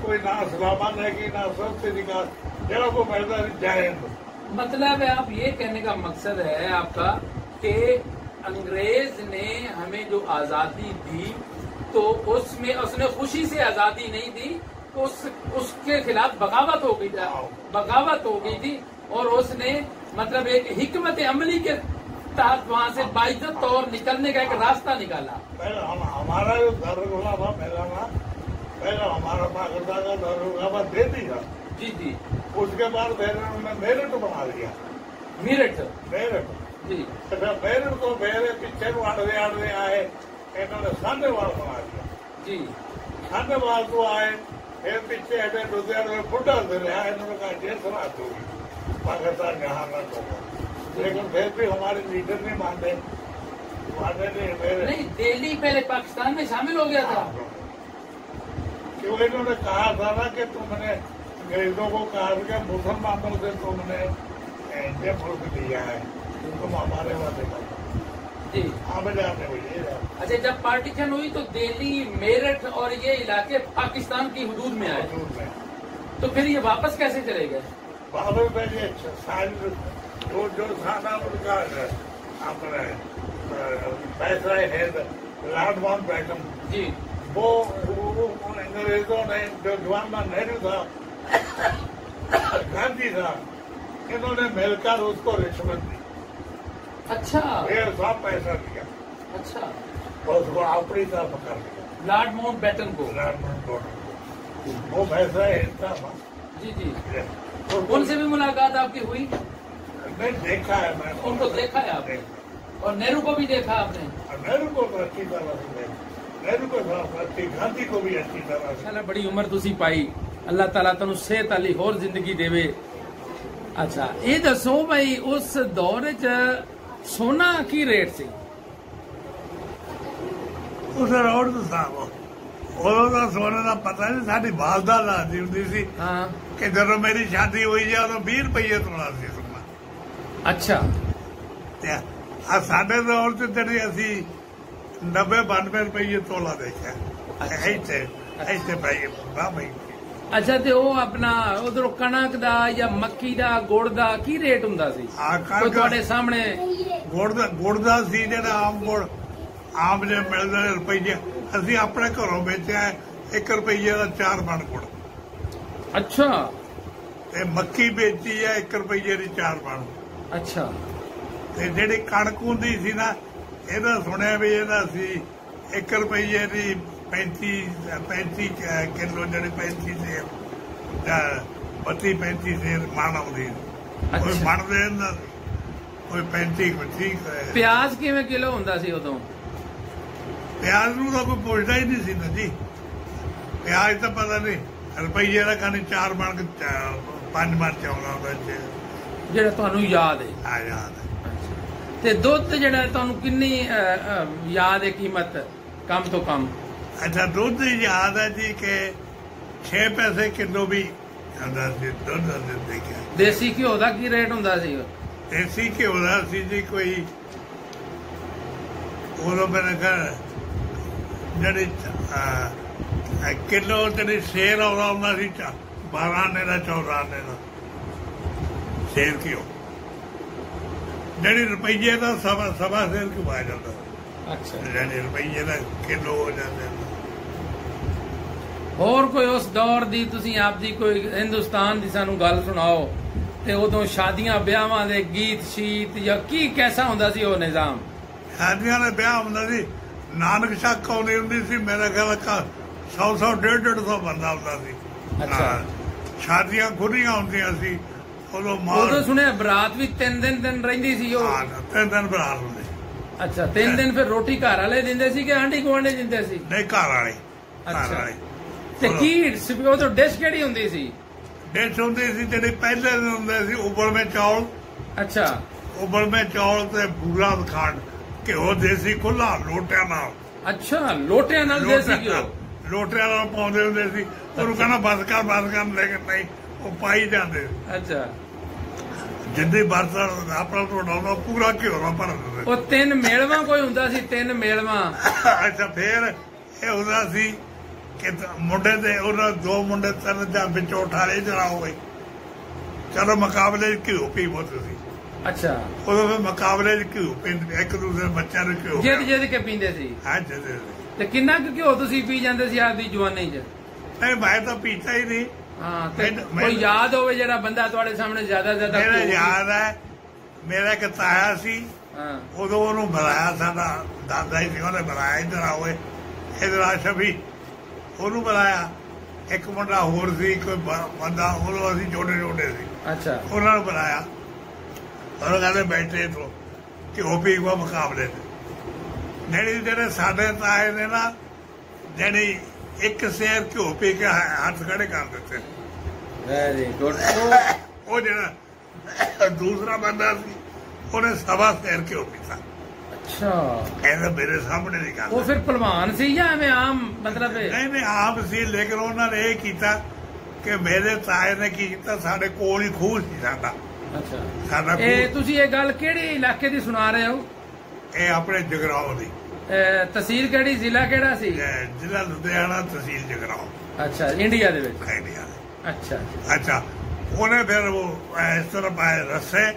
कोई ना सलामा लेके ना सबसे निकाल, जेड़ा को मिलता सी जय हिंद। मतलब है आप ये कहने का मकसद है आपका कि अंग्रेज ने हमें जो आजादी दी तो उसमें उसने खुशी से आजादी नहीं दी, उसके खिलाफ बगावत हो गई, बगावत हो गई थी, और उसने मतलब एक हिकमत अमली के तहत वहाँ से बाइज्जत और निकलने का एक रास्ता निकाला। पहले हमारा जो दरगाह था पहले हमारा पाकिस्तान का दरगाह दे दिया। जी जी। उसके बाद उन्होंने मेरठ बना दिया। मेरठ मेरठ जी। मेरठ को मेरे पीछे आड़े आए, इन्होंने सान्हेवाल बना दिया जी। सान्हेवाल तो आए, फिर पीछे हटे लुधियाना बुढ़ा से रहा, इन्होंने कहा जेल समाप्त होगी, पाकिस्तान यहाँ न होगा। लेकिन फिर भी हमारे लीडर नहीं मानते नहीं, दिल्ली पहले पाकिस्तान में शामिल हो गया था। क्यों? इन्होंने कहा था ना कि तुमने अंग्रेजों को कहा कि मुसलमानों से तुमने इंडिया मुल्क दिया है, तुम हमारे वादे करो जी। हमें जाने हुई। अच्छा, जब पार्टीशन हुई तो दिल्ली, मेरठ और ये इलाके पाकिस्तान की हदूद में आए, तो फिर ये वापस कैसे चले गए? वापस पहले जो सादा उनका अपना पैसा है लॉर्ड माउंट बैटन जी, वो अंग्रेजों ने, जो जवाहरलाल नेहरू था, गांधी था, इन्होंने मिलकर उसको रिश्वत दी। अच्छा, फिर सब पैसा दिया, अच्छा, और उसको अपनी तरफ कर दिया लॉर्ड माउंट बैटन को। लॉर्ड माउंट बैटन वो पैसा हिस्सा था। जी जी। उनसे भी मुलाकात आपकी हुई? नहीं, देखा है मैं, उनको देखा है आपने? और नेहरू को भी देखा आपने? नेहरू को तो अच्छी तरह से देखा, नेहरू को अच्छी, गांधी को भी अच्छी तरह से। चलो, बड़ी उम्र तुसी पाई, अल्लाह ताला तुहानू सेहत वाली होर जिंदगी देवे। अच्छा, ये दसो भाई, उस दौर च सोना की रेट सी? उस रोड तो साहब उदों का सोने का पता नहीं, साडी वालदा दसदी हुंदी सी कि जदों मेरी शादी हुई है उदों 20 रुपये तोला सी सोना। अच्छा, साडे दौर च जिहड़ी असीं 90-92 रुपये तोला देखा। इत्थे भाई अच्छा, ते वो अपना उधरों कणक दा या मक्की दा, गुड़ दा की रेट हुंदा सी? कोई तुहाडे सामने गुड़ दा सी, जिहड़ा आम गुड़ आम जे मिलदा रुपये, असीं अपने घरों बेचिया 1 रुपये का 4 मण गुड़। अच्छा, ते मक्की बेची है 1 रुपये की 4 मण। अच्छा, ते जिहड़ी कणक हुंदी सी ना, ਇਹਦਾ ਸੁਣਿਆ ਵੀ ਇਹਦਾ ਸੀ 1 ਰੁਪਏ ਦੀ 35 ਕਿਲੋ, ਜਿਹੜੀ 35 ਸੇਰ ਜਾਂ 32-35 ਸੇਰ ਮਣ ਆਉਂਦੀ। ਕੋਈ ਮਣ ਦੇ ਦਿੰਦਾ, ਕੋਈ 35 ਠੀਕ ਹੈ। ਪਿਆਜ਼ ਕਿਵੇਂ ਕਿਲੋ ਹੁੰਦਾ ਸੀ ਉਦੋਂ? ਪਿਆਜ਼ ਨੂੰ ਤਾਂ ਕੋਈ ਪੁੱਛਦਾ ਹੀ ਨਹੀਂ ਸੀ ਨਾ ਜੀ, ਪਿਆਜ਼ ਤਾਂ ਪਤਾ ਨਹੀਂ, ਰੁਪਈਏ ਦਾ ਖਾਣੀ 4 ਮਣ 5 ਮਣ ਚਾਉਂਦਾ ਉਹਦੇ ਚ, ਜਿਹੜਾ ਤੁਹਾਨੂੰ ਯਾਦ ਹੈ? ਆ ਯਾਦ ਹੈ। ਤੇ ਦੁੱਧ ਜਿਹੜਾ ਤੁਹਾਨੂੰ ਕਿੰਨੀ ਯਾਦ ਹੈ ਕੀਮਤ ਕਮ ਤੋਂ ਕਮ? ਅੱਛਾ, ਦੁੱਧ ਯਾਦ ਹੈ ਜੀ ਕਿ 6 ਪੈਸੇ ਕਿਲੋ ਵੀ ਆਉਂਦਾ ਸੀ ਦੁੱਧ। ਦੇਖਿਆ ਦੇਸੀ ਘਿਓ ਦਾ ਕੀ ਰੇਟ ਹੁੰਦਾ ਸੀ? ਦੇਸੀ ਘਿਓ ਦਾ ਸੀ ਜੀ ਕੋਈ ਉਦੋਂ ਮੇਰੇ ਘਰ ਜਿਹੜੀ ਕਿਲੋ ਜਿਹੜੀ ਸੇਰ ਆਉਂਦਾ ਹੁੰਦਾ ਸੀ 12 ਆਨੇ ਦਾ 14 ਆਨੇ ਦਾ ਸੇਰ ਘਿਓ। ਜਿਹੜੀ ਰੁਪਈਏ ਦਾ ਸਵਾ ਸਿਰ ਘੁਮਾ ਜਾਂਦਾ। ਅੱਛਾ, ਜਿਹੜੇ ਰੁਪਈਏ ਦਾ ਕਿਲੋ ਹੋ ਜਾਂਦੇ। ਹੋਰ ਕੋਈ ਉਸ ਦੌਰ ਦੀ ਤੁਸੀਂ ਆਪਦੀ ਕੋਈ ਹਿੰਦੁਸਤਾਨ ਦੀ ਸਾਨੂੰ ਗੱਲ ਸੁਣਾਓ, ਤੇ ਉਦੋਂ ਸ਼ਾਦੀਆਂ ਵਿਆਹਾਂ ਦੇ ਗੀਤ ਸ਼ੀਤ ਜਾਂ ਕੀ ਕੈਸਾ ਹੁੰਦਾ ਸੀ ਉਹ ਨਿਜ਼ਾਮ? ਸ਼ਾਦੀਆਂ ਦੇ ਵਿਆਹ ਹੁੰਦਾ ਸੀ, ਨਾਨਕ ਛੱਕ ਆਉਂਦੀ ਹੁੰਦੀ ਸੀ, ਮੇਰਾ ਖਿਆਲ 100 150 ਬੰਦਾ ਹੁੰਦਾ ਸੀ। ਅੱਛਾ, ਸ਼ਾਦੀਆਂ ਖੁੱਲੀਆਂ ਹੁੰਦੀਆਂ ਸੀ ਉਦੋਂ ਸੁਣਿਆ ਬਰਾਤ ਵੀ 3 ਦਿਨ ਰਹਿੰਦੀ ਸੀ ਉਹ? 3 ਦਿਨ ਬਰਾਤ ਹੁੰਦੀ। ਅੱਛਾ, 3 ਦਿਨ ਫਿਰ ਰੋਟੀ ਘਰ ਵਾਲੇ ਦਿੰਦੇ ਸੀ ਕਿ ਆਂਢੀ ਗੁਆਂਢੀ ਦਿੰਦੇ ਸੀ? ਨਹੀਂ, ਘਰ ਵਾਲੇ। ਅੱਛਾ, ਤੇ ਕੀ ਉਹ ਤੋਂ ਡਿਸ਼ ਕਿਹੜੀ ਹੁੰਦੀ ਸੀ? ਡਿਸ਼ ਹੁੰਦੀ ਸੀ ਜਿਹੜੀ ਪਹਿਲੇ ਦਿਨ ਹੁੰਦੇ ਸੀ ਉਬਲਵੇਂ ਚੌਲ। ਅੱਛਾ, ਉਬਲਵੇਂ ਚੌਲ ਤੇ ਬੂਰਾ ਖੰਡ, ਘਿਓ ਦੇਸੀ ਖੁੱਲਾ ਲੋਟਿਆਂ ਨਾਲ। ਅੱਛਾ, ਲੋਟਿਆਂ ਨਾਲ ਦੇਸੀ ਘਿਓ? ਲੋਟਿਆਂ ਨਾਲ ਪਾਉਂਦੇ ਹੁੰਦੇ ਸੀ। ਉਹਨੂੰ ਕਹਿੰਦਾ ਬਸ ਕਰ ਲੇਕਿਨ ਨਹੀਂ, ਉਹ ਪਾਈ ਜਾਂਦੇ। ਅੱਛਾ, ਜਿੰਨੀ ਬਰਤਨ ਆਪਣਾ ਢੋਣਾ ਪੂਰਾ ਘਿਓ ਨਾਲ ਭਰ ਦਿੰਦੇ। ਉਹ 3 ਮੇਲਵਾਂ ਕੋਈ ਹੁੰਦਾ ਸੀ? 3 ਮੇਲਵਾਂ? ਅੱਛਾ, ਫੇਰ ਇਹ ਹੁੰਦਾ ਸੀ ਕਿ ਮੁੰਡੇ ਦੇ ਉਹਨਾਂ 2 ਮੁੰਡੇ 3 ਜਾਂ ਵਿੱਚੋਂ 18 ਜਣਾ ਹੋ ਗਏ। ਚਲੋ ਮੁਕਾਬਲੇ ਘਿਓ ਪੀ ਬਹੁਤ ਸੀ। ਅੱਛਾ, ਉਦੋਂ ਫਿਰ ਮੁਕਾਬਲੇ ਘਿਓ ਪੀਂਦੇ, ਇੱਕ ਦੂਸਰੇ ਬੱਚਿਆਂ ਨੂੰ ਘਿਓ ਜਿੱਦ ਕੇ ਪੀਂਦੇ ਸੀ? ਹਾਂ, ਜਿੱਦ। ਤੇ ਕਿੰਨਾ ਕੁ ਘਿਓ ਤੁਸੀਂ ਪੀ ਜਾਂਦੇ ਸੀ ਆਪਦੀ ਜਵਾਨੀ 'ਚ? ਨਹੀਂ, ਮੈਂ ਤਾਂ ਪੀਤਾ ਹੀ ਨਹੀਂ। ਹਾਂ, ਤੇ ਕੋਈ ਯਾਦ ਹੋਵੇ ਜਿਹੜਾ ਬੰਦਾ ਤੁਹਾਡੇ ਸਾਹਮਣੇ ਜ਼ਿਆਦਾ ਮੇਰਾ ਯਾਦ ਹੈ, ਮੇਰਾ ਇੱਕ ਤਾਇਆ ਸੀ। ਹਾਂ, ਉਦੋਂ ਉਹਨੂੰ ਬੁਲਾਇਆ, ਸਾਡਾ ਦਾਦਾ ਹੀ ਸੀ, ਉਹਨੇ ਬੁਲਾਇਆ ਇੱਧਰ ਆਓ, ਇੱਧਰ ਆ ਸ਼ਫੀ, ਉਹਨੂੰ ਬੁਲਾਇਆ। ਇੱਕ ਮੁੰਡਾ ਹੋਰ ਸੀ, ਕੋਈ ਬੰਦਾ, ਉਹਨੂੰ ਅਸੀਂ ਛੋਟੇ ਸੀ। ਅੱਛਾ, ਉਹਨਾਂ ਨੂੰ ਬੁਲਾਇਆ, ਉਹਨੂੰ ਕਹਿੰਦੇ ਬੈਠੇ ਤੋਂ ਘਿਓ ਪੀ ਕੋ ਮੁਕਾਬਲੇ ਤੇ। ਜਿਹੜੇ ਸਾਡੇ ਤਾਏ ਨੇ ਨਾ, ਜਿਹੜੀ ਇੱਕ ਸੇਰ ਘਿਓ ਪੀ ਕੇ ਹੱਥ ਖੜੇ ਕਰ ਦਿੱਤੇ। Very good. ਉਹ ਜਿਹੜਾ ਦੂਸਰਾ ਬੰਦਾ ਸੀ, ਉਹਨੇ ਸਵਾ ਸੇਰ ਘਿਓ ਪੀਤਾ। ਅੱਛਾ, ਕਹਿੰਦਾ ਮੇਰੇ ਸਾਹਮਣੇ ਦੀ ਗੱਲ। ਉਹ ਫਿਰ ਭਲਵਾਨ ਸੀ ਜਾਂ ਐਵੇਂ ਆਮ ਮਤਲਬ? ਨਹੀਂ, ਆਮ ਸੀ, ਲੇਕਿਨ ਉਹਨਾਂ ਨੇ ਇਹ ਕੀਤਾ ਕਿ ਮੇਰੇ ਤਾਏ ਨੇ ਕੀ ਕੀਤਾ, ਸਾਡੇ ਕੋਲ ਹੀ ਖੂਹ ਸੀ ਸਾਡਾ। ਅੱਛਾ, ਸਾਡਾ ਇਹ ਤੁਸੀਂ ਇਹ ਗੱਲ ਕਿਹੜੇ ਇਲਾਕੇ ਦੀ ਸੁਣਾ ਰਹੇ ਹੋ? ਇਹ ਆਪਣੇ ਜਗਰਾਓ ਦੀ। ਤਹਿਸੀਲ ਕਿਹੜੀ, ਜ਼ਿਲ੍ਹਾ ਕਿਹੜਾ ਸੀ? ਜ਼ਿਲ੍ਹਾ ਲੁਧਿਆਣਾ, ਤਹਿਸੀਲ ਜਗਰਾਓ। ਅੱਛਾ, ਇੰਡੀਆ ਦੇ ਵਿੱਚ? ਇੰਡੀਆ। ਅੱਛਾ ਅੱਛਾ, ਉਹਨੇ ਫਿਰ ਉਹ ਇਸ ਤਰ੍ਹਾਂ ਪਾਏ ਰੱਸੇ,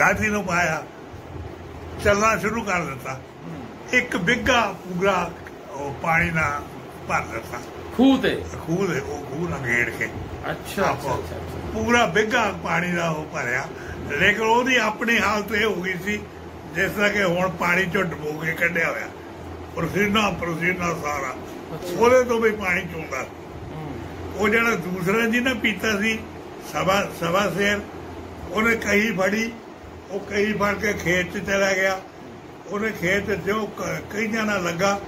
ਗਾਦੀ ਨੂੰ ਪਾਇਆ, ਚੱਲਣਾ ਸ਼ੁਰੂ ਕਰ ਦਿੱਤਾ। 1 ਬਿੱਘਾ ਪੂਰਾ ਉਹ ਪਾਣੀ ਨਾਲ ਭਰ ਦਿੱਤਾ ਖੂਹ ਦੇ, ਉਹ ਖੂਹ ਨਾਲ ਗੇੜ ਕੇ। ਅੱਛਾ, ਪੂਰਾ ਬਿੱਘਾ ਪਾਣੀ ਦਾ ਉਹ ਭਰਿਆ। ਲੇਕਿਨ ਉਹਦੀ ਆਪਣੀ ਹਾਲਤ ਇਹ ਹੋ ਗਈ ਸੀ ਜਿਸ ਤਰ੍ਹਾਂ ਕਿ ਹੁਣ ਪਾਣੀ ਚੋਂ ਡੁਬੋ ਕੇ ਕੱਢਿਆ ਹੋਇਆ, ਪਰਸੀਨਾ ਸਾਰਾ ਉਹਦੇ ਤੋਂ ਵੀ ਪਾਣੀ ਚੋਂਦਾ। ਉਹ ਜਿਹੜਾ ਦੂਸਰਾ ਜੀ ਨੇ ਪੀਤਾ ਸੀ ਸਵਾ ਸੇਰ, ਉਹਨੇ ਕਹੀ ਫੜੀ, ਉਹ ਕਹੀ ਫੜ ਕੇ ਖੇਤ 'ਚ ਚਲਾ ਗਿਆ। ਉਹਨੇ ਖੇਤ ਜੋ ਕਈਆਂ ਨਾਲ ਲੱਗਾ,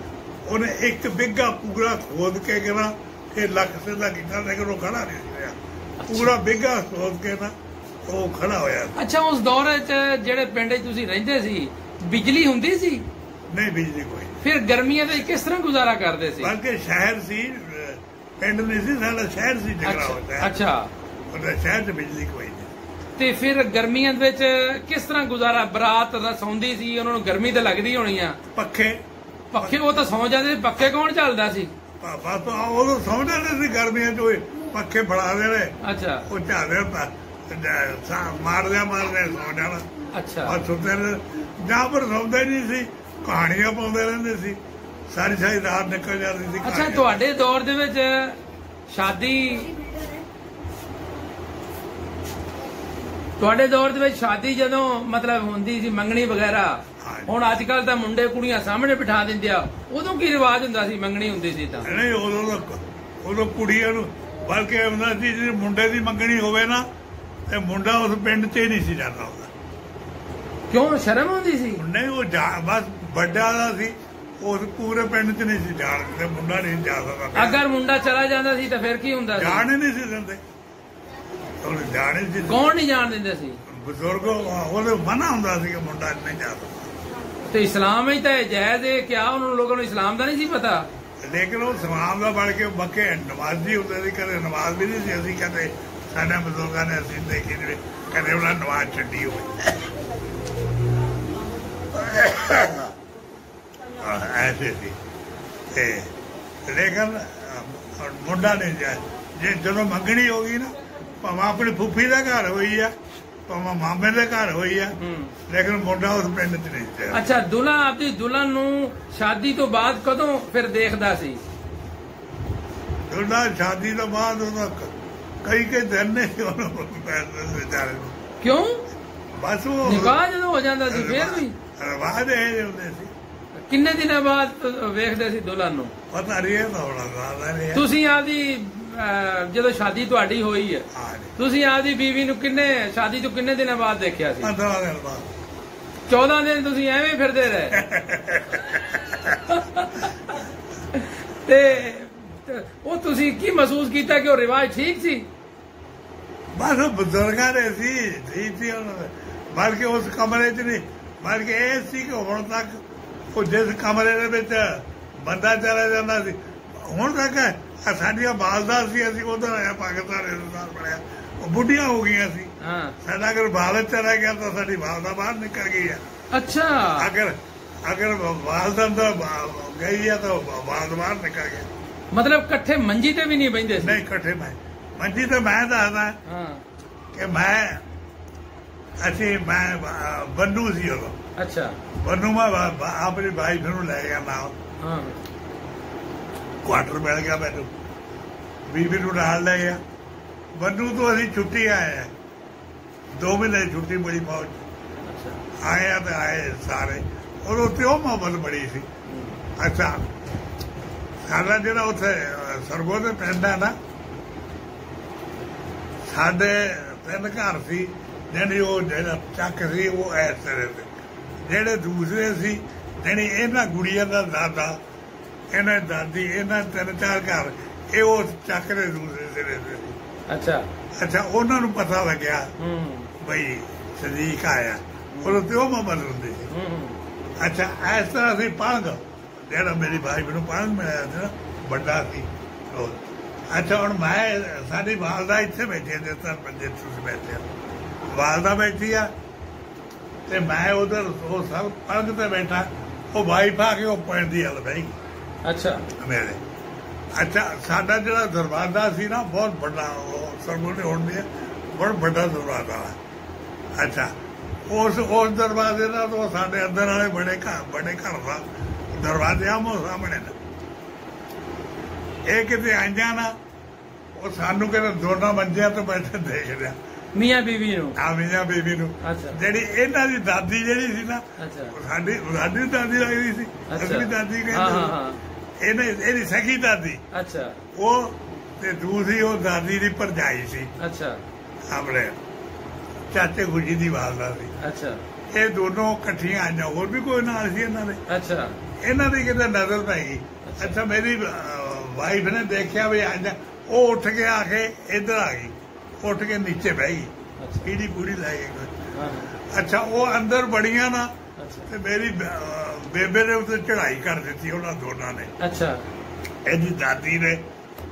ਉਹਨੇ 1 ਬਿੱਘਾ ਪੂਰਾ ਖੋਦ ਕੇ ਗਿਆ, ਇਹ ਲੱਖ ਸਿੱਧਾ ਕੀਤਾ, ਲੇਕਿਨ ਉਹ ਖੜਾ ਨਹੀਂ ਸੀ ਰਿਹਾ। ਪੂਰਾ ਬਿੱਘਾ ਖੋਦ ਕੇ ਨਾ ਉਹ ਖੜਾ ਹੋਇਆ। ਅੱਛਾ, ਉਸ ਦੌਰ 'ਚ ਜਿਹੜੇ ਪਿੰਡ 'ਚ ਤੁਸੀਂ ਰਹਿੰਦੇ ਸੀ, ਬਿਜਲੀ ਹੁੰਦੀ ਸੀ? ਨਹੀਂ, ਬਿਜਲੀ ਕੋਈ। ਫਿਰ ਗਰਮੀਆਂ ਦੇ ਕਿਸ ਤਰ੍ਹਾਂ ਗੁਜ਼ਾਰਾ ਕਰਦੇ ਸੀ? ਬਲਕਿ ਸ਼ਹਿਰ ਸੀ, ਪਿੰਡ ਨਹੀਂ ਸੀ ਸਾਡਾ, ਸ਼ਹਿਰ ਸੀ ਜਗਰਾਓ। ਅੱਛਾ, ਉਹਦਾ ਸ਼ਹਿਰ 'ਚ ਬਿਜਲੀ ਕੋਈ ਨਹੀਂ। ਤੇ ਫਿਰ ਗਰਮੀਆਂ ਦੇ ਵਿੱਚ ਕਿਸ ਤਰ੍ਹਾਂ ਗੁਜ਼ਾਰਾ? ਬਰਾਤ ਸੌਂਦੀ ਸੀ, ਉਹਨਾਂ ਨੂੰ ਗਰਮੀ ਤਾਂ ਲੱਗਦੀ ਹੋਣੀ ਆ। ਪੱਖੇ ਉਹ ਤਾਂ ਸੌਂ ਜਾਂਦੇ ਸੀ, ਪੱਖੇ ਕੌਣ ਚੱਲਦਾ ਸੀ? ਬਸ ਉਦੋਂ ਸੌਂ ਜਾਂਦੇ ਸੀ ਗਰਮੀਆਂ 'ਚ, ਪੱਖੇ ਫੜਾ ਦੇਣੇ। ਅੱਛਾ, ਉਹ ਝਾੜੇ ਮਾਰਦਿਆਂ ਸੌਂ ਜਾਣਾ। ਅੱਛਾ, ਸੁੱਤੇ ਜਾਂ ਪਰ ਸੌਂਦੇ ਨਹੀਂ ਸੀ, ਕਹਾਣੀਆਂ ਪਾਉਂਦੇ ਰਹਿੰਦੇ ਸੀ, ਸਾਰੀ ਰਾਤ ਨਿਕਲ ਜਾਂਦੀ ਸੀ। ਅੱਛਾ, ਤੁਹਾਡੇ ਦੌਰ ਦੇ ਵਿੱਚ ਸ਼ਾਦੀ ਜਦੋਂ ਮਤਲਬ ਹੁੰਦੀ ਸੀ, ਮੰਗਣੀ ਵਗੈਰਾ, ਹੁਣ ਅੱਜ ਕੱਲ ਤਾਂ ਮੁੰਡੇ ਕੁੜੀਆਂ ਸਾਹਮਣੇ ਬਿਠਾ ਦਿੰਦੇ ਆ, ਉਦੋਂ ਕੀ ਰਿਵਾਜ ਹੁੰਦਾ ਸੀ? ਮੰਗਣੀ ਹੁੰਦੀ ਸੀ ਤਾਂ? ਨਹੀਂ, ਉਦੋਂ ਕੁੜੀਆਂ ਨੂੰ ਬਲਕਿ ਹੁੰਦਾ ਸੀ ਜੇ ਮੁੰਡੇ ਦੀ ਮੰਗਣੀ ਹੋਵੇ ਨਾ, ਤੇ ਮੁੰਡਾ ਉਸ ਪਿੰਡ 'ਚ ਹੀ ਨਹੀਂ ਸੀ ਜਾਂਦਾ ਹੁੰਦਾ। ਕਿਉਂ, ਸ਼ਰਮ ਹੁੰਦੀ ਸੀ? ਨਹੀਂ, ਉਹ ਬਸ ਵੱਡਾ ਦਾ ਸੀ, ਉਸ ਪੂਰੇ ਪਿੰਡ 'ਚ ਨਹੀਂ ਸੀ ਜਾਣ ਦਿੰਦੇ, ਮੁੰਡਾ ਨਹੀਂ ਜਾ ਸਕਦਾ। ਅਗਰ ਮੁੰਡਾ ਚਲਾ ਜਾਂਦਾ ਸੀ ਤਾਂ ਫਿਰ ਕੀ ਹੁੰਦਾ ਸੀ? ਜਾਣ ਹੀ ਨਹੀਂ ਸੀ ਦਿੰਦੇ। ਕੌਣ ਨਹੀਂ ਜਾਣ ਦਿੰਦੇ ਸੀ? ਬਜ਼ੁਰਗ, ਉਹਦੇ ਮਨਾ ਹੁੰਦਾ ਸੀ ਕਿ ਮੁੰਡਾ ਨਹੀਂ ਜਾ ਸਕਦਾ। ਤੇ ਇਸਲਾਮ ਵਿੱਚ ਤਾਂ ਜਾਇਜ਼ ਹੈ, ਕਿਆ ਉਹਨਾਂ ਲੋਕਾਂ ਨੂੰ ਇਸਲਾਮ ਦਾ ਨਹੀਂ ਸੀ ਪਤਾ? ਲੇਕਿਨ ਉਹ ਇਸਲਾਮ ਦਾ ਬਣ ਕੇ ਬੱਕੇ ਨਮਾਜ਼ੀ ਹੁੰਦੇ ਸੀ, ਕਦੇ ਨਮਾਜ਼ ਵੀ ਨਹੀਂ ਸੀ। ਅਸੀਂ ਕਦੇ ਸਾਡੇ ਬਜ਼ੁਰਗਾਂ ਨੇ ਅਸੀਂ ਦੇਖੀ ਜਿਵੇਂ ਕਦੇ ਉਹਨਾਂ ਨਮਾਜ਼ ਛੱਡੀ ਹੋਵੇ, ਐਸੇ ਸੀ। ਤੇ ਲੇਕਿਨ ਮੁੰਡਾ ਨਹੀਂ ਜਾ, ਜੇ ਜਦੋਂ ਮੰਗਣੀ ਹੋ ਗਈ ਨਾ, ਭਾਵੇਂ ਆਪਣੀ ਫੁੱਫੀ ਦਾ ਘਰ ਹੋਈ ਆ, ਭਾਵੇਂ ਮਾਮੇ ਦੇ ਘਰ ਹੋਈ ਆ, ਲੇਕਿਨ ਮੁੰਡਾ ਉਸ ਪਿੰਡ 'ਚ ਨਹੀਂ ਸੀ। ਅੱਛਾ, ਦੁਲਹਾ ਆਪਦੀ ਦੁਲਹਨ ਨੂੰ ਸ਼ਾਦੀ ਤੋਂ ਬਾਅਦ ਕਦੋਂ ਫਿਰ ਦੇਖਦਾ ਸੀ? ਦੁਲਹਾ ਸ਼ਾਦੀ ਤੋਂ ਬਾਅਦ ਉਹਦਾ ਕਈ ਦਿਨ ਨੇ ਉਹਨੂੰ ਵਿਚਾਰੇ ਨੂੰ। ਕਿਉਂ? ਬਸ ਉਹ ਨਿਕਾਹ ਜਦੋਂ ਹੋ ਜਾਂਦਾ ਸੀ ਫਿਰ ਵੀ ਰਿਵਾਜ ਇਹ ਹੁੰਦੇ ਸੀ। ਕਿੰਨੇ ਦਿਨਾਂ ਬਾਅਦ ਵੇਖਦੇ ਸੀ ਦੁਲਹਨ ਨੂੰ? ਪਤਾ ਨਹੀਂ, ਇਹ ਤਾਂ ਹੋਣਾ ਜ਼ਿਆਦਾ ਨਹੀਂ। ਤੁਸੀਂ ਆਪਦੀ ਜਦੋਂ ਸ਼ਾਦੀ ਤੁਹਾਡੀ ਹੋਈ ਹੈ, ਤੁਸੀਂ ਆਪਦੀ ਬੀਵੀ ਨੂੰ ਸ਼ਾਦੀ ਤੋਂ ਕਿੰਨੇ ਦਿਨਾਂ ਬਾਅਦ ਦੇਖਿਆ ਸੀ? 15 ਦਿਨ ਬਾਅਦ। 14 ਦਿਨ ਤੁਸੀਂ ਐਵੇਂ ਫਿਰਦੇ ਰਹੇ। ਤੇ ਉਹ ਤੁਸੀਂ ਕੀ ਮਹਿਸੂਸ ਕੀਤਾ ਕਿ ਉਹ ਰਿਵਾਜ ਠੀਕ ਸੀ? ਬਸ ਬਜ਼ੁਰਗਾਂ ਦੇ ਸੀ, ਠੀਕ ਸੀ। ਬਲਕਿ ਉਸ ਕਮਰੇ 'ਚ ਨਹੀਂ, ਬਲਕਿ ਇਹ ਸੀ ਕਿ ਹੁਣ ਤੱਕ ਉਹ ਜਿਸ ਕਮਰੇ ਦੇ ਵਿੱਚ ਬੰਦਾ ਚਲਾ ਜਾਂਦਾ ਸੀ, ਹੁਣ ਤੱਕ ਸਾਡੀਆਂ ਬਾਲਦਾਂ ਸੀ, ਅਸੀਂ ਉਧਰ ਆਇਆ ਪਾਕਿਸਤਾਨ ਹਿੰਦੁਸਤਾਨ ਬਣਿਆ, ਉਹ ਬੁੱਢੀਆਂ ਹੋ ਗਈਆਂ ਸੀ। ਸਾਡਾ ਅਗਰ ਬਾਲਦ ਚਲਾ ਗਿਆ ਤਾਂ ਸਾਡੀ ਬਾਲਦਾ ਬਾਹਰ ਨਿਕਲ ਗਈ ਹੈ। ਅੱਛਾ, ਅਗਰ ਬਾਲਦਾ ਅੰਦਰ ਗਈ ਹੈ ਤਾਂ ਬਾਲਦ ਬਾਹਰ ਨਿਕਲ ਗਿਆ। ਮਤਲਬ ਇਕੱਠੇ ਮੰਜੀ ਤੇ ਵੀ ਨਹੀਂ ਬਹਿੰਦੇ ਸੀ? ਨਹੀਂ, ਇਕੱਠੇ ਮੰਜੀ ਤੇ ਮੈਂ ਦੱਸਦਾ ਕਿ ਮੈਂ ਬੰਨੂ ਸੀ ਉਦੋਂ। ਅੱਛਾ, ਬੰਨੂ ਮੈਂ ਆਪਣੀ ਭਾਈ ਨੂੰ ਲੈ ਗਿਆ ਨਾਲ, ਕੁਆਟਰ ਮਿਲ ਗਿਆ ਮੈਨੂੰ, ਬੀਬੀ ਨੂੰ ਨਾਲ ਲੈ ਗਿਆ। ਬੰਨੂ ਤੋਂ ਅਸੀਂ ਛੁੱਟੀ ਆਏ ਆ, 2 ਮਹੀਨੇ ਛੁੱਟੀ ਬੜੀ ਮੌਜ ਆਏ ਆ ਤੇ ਆਏ ਸਾਰੇ, ਔਰ ਉੱਥੇ ਉਹ ਮੁਹੱਬਤ ਬੜੀ ਸੀ। ਅੱਛਾ, ਸਾਡਾ ਜਿਹੜਾ ਉੱਥੇ ਸਰਗੋ ਦੇ ਪਿੰਡ ਹੈ ਨਾ, ਸਾਡੇ 3 ਘਰ ਸੀ। ਜਿਹੜੀ ਉਹ ਜਿਹੜਾ ਚੱਕ ਸੀ ਉਹ ਇਸ ਤਰ੍ਹਾਂ ਦੇ, ਜਿਹੜੇ ਦੂਸਰੇ ਸੀ, ਜਿਹੜੀ ਇਹਨਾਂ ਗੁੜੀਆਂ ਦਾ ਦਾਦਾ, ਇਹਨਾਂ ਦਾਦੀ, ਇਹਨਾਂ 3-4 ਘਰ, ਇਹ ਉਸ ਚੱਕ ਦੇ ਦੂਸਰੇ ਸਿਰੇ ਤੇ ਸੀ। ਅੱਛਾ, ਉਹਨਾਂ ਨੂੰ ਪਤਾ ਲੱਗਿਆ ਬਈ ਸਦੀਕ ਆਇਆ, ਉਹ ਤੇ ਉਹ ਮੁਹੱਬਤ ਹੁੰਦੀ ਸੀ। ਅੱਛਾ, ਇਸ ਤਰ੍ਹਾਂ ਅਸੀਂ ਪਲੰਗ, ਜਿਹੜਾ ਮੇਰੀ ਭਾਈ ਮੈਨੂੰ ਪਲੰਗ ਮਿਲਿਆ ਸੀ ਨਾ, ਵੱਡਾ ਸੀ। ਅੱਛਾ, ਹੁਣ ਮੈਂ ਸਾਡੀ ਵਾਲਦਾ ਇੱਥੇ ਬੈਠੀ, ਜਿਸ ਤਰ੍ਹਾਂ ਤੁਸੀਂ ਬੈਠੇ, ਵਾਲਦਾ ਬੈਠੀ ਆ ਤੇ ਮੈਂ ਉਧਰ ਉਹ ਸਭ ਪਲੰਗ ਤੇ ਬੈਠਾ, ਉਹ ਵਾਈਫ ਆ ਕੇ ਉਹ ਪਿੰਡ ਦੀ ਹਲ ਬਹਿ ਗਈ। ਅੱਛਾ, ਮੇਰੇ ਅੱਛਾ, ਸਾਡਾ ਜਿਹੜਾ ਦਰਵਾਜ਼ਾ ਸੀ ਨਾ, ਬਹੁਤ ਵੱਡਾ, ਉਹ ਸਰਗੁਣ ਹੋਣ ਦੀ ਬਹੁਤ ਵੱਡਾ ਦਰਵਾਜ਼ਾ। ਅੱਛਾ, ਉਸ ਦਰਵਾਜ਼ੇ ਦਾ ਤਾਂ ਸਾਡੇ ਅੰਦਰ ਵਾਲੇ ਬੜੇ ਘਰ ਦਾ ਦਰਵਾਜ਼ੇ ਆਮੋ ਸਾਹਮਣੇ ਨੇ। ਇਹ ਕਿਤੇ ਆਈਆਂ ਨਾ, ਉਹ ਸਾਨੂੰ ਕਹਿੰਦੇ ਦੋਨਾਂ ਮੰਜਿਆਂ ਤੋਂ ਬੈਠੇ ਦੇਖ ਰਿਹਾ, ਮੀਆਂ ਬੀਵੀ ਨੂੰ। ਮੀਆਂ ਬੀਵੀ ਨੂੰ। ਜਿਹੜੀ ਇਹਨਾਂ ਦੀ ਦਾਦੀ ਜਿਹੜੀ ਸੀ ਨਾ, ਸਾਡੀ ਦਾਦੀ ਲੱਗਦੀ ਸੀ, ਅਸਲੀ ਦਾਦੀ ਕਹਿੰਦੇ, ਇਹਦੀ ਸਖੀ ਦਾਦੀ। ਅੱਛਾ, ਉਹ ਤੇ ਦੂਸਰੀ ਉਹ ਦਾਦੀ ਦੀ ਭਰਜਾਈ ਸੀ। ਅੱਛਾ, ਆਪਣੇ ਚਾਚੇ ਗੁੱਜੀ ਦੀ ਵਾਲਦਾ ਸੀ। ਅੱਛਾ, ਇਹ ਦੋਨੋਂ ਇਕੱਠੀਆਂ ਆਈਆਂ, ਹੋਰ ਵੀ ਕੋਈ ਨਾਲ ਸੀ ਇਹਨਾਂ ਦੇ। ਅੱਛਾ, ਇਹਨਾਂ ਦੀ ਕਿਤੇ ਨਜ਼ਰ ਪੈ ਗਈ। ਅੱਛਾ, ਮੇਰੀ ਵਾਈਫ ਨੇ ਦੇਖਿਆ ਵੀ ਆਈਆਂ, ਉਹ ਉੱਠ ਕੇ ਆ ਕੇ ਇੱਧਰ ਆ ਗਈ, ਉੱਠ ਕੇ ਨੀਚੇ ਬਹਿ ਗਈ, ਪੀੜੀ ਪੂੜੀ ਲੈ ਗਈ। ਅੱਛਾ, ਉਹ ਅੰਦਰ ਬੜੀਆਂ ਨਾ, ਤੇ ਮੇਰੀ ਬੇਬੇ ਨੇ ਉੱਤੇ ਚੜਾਈ ਕਰ ਦਿੱਤੀ ਉਹਨਾਂ ਦੋਨਾਂ ਨੇ। ਅੱਛਾ, ਇਹਦੀ ਦਾਦੀ ਨੇ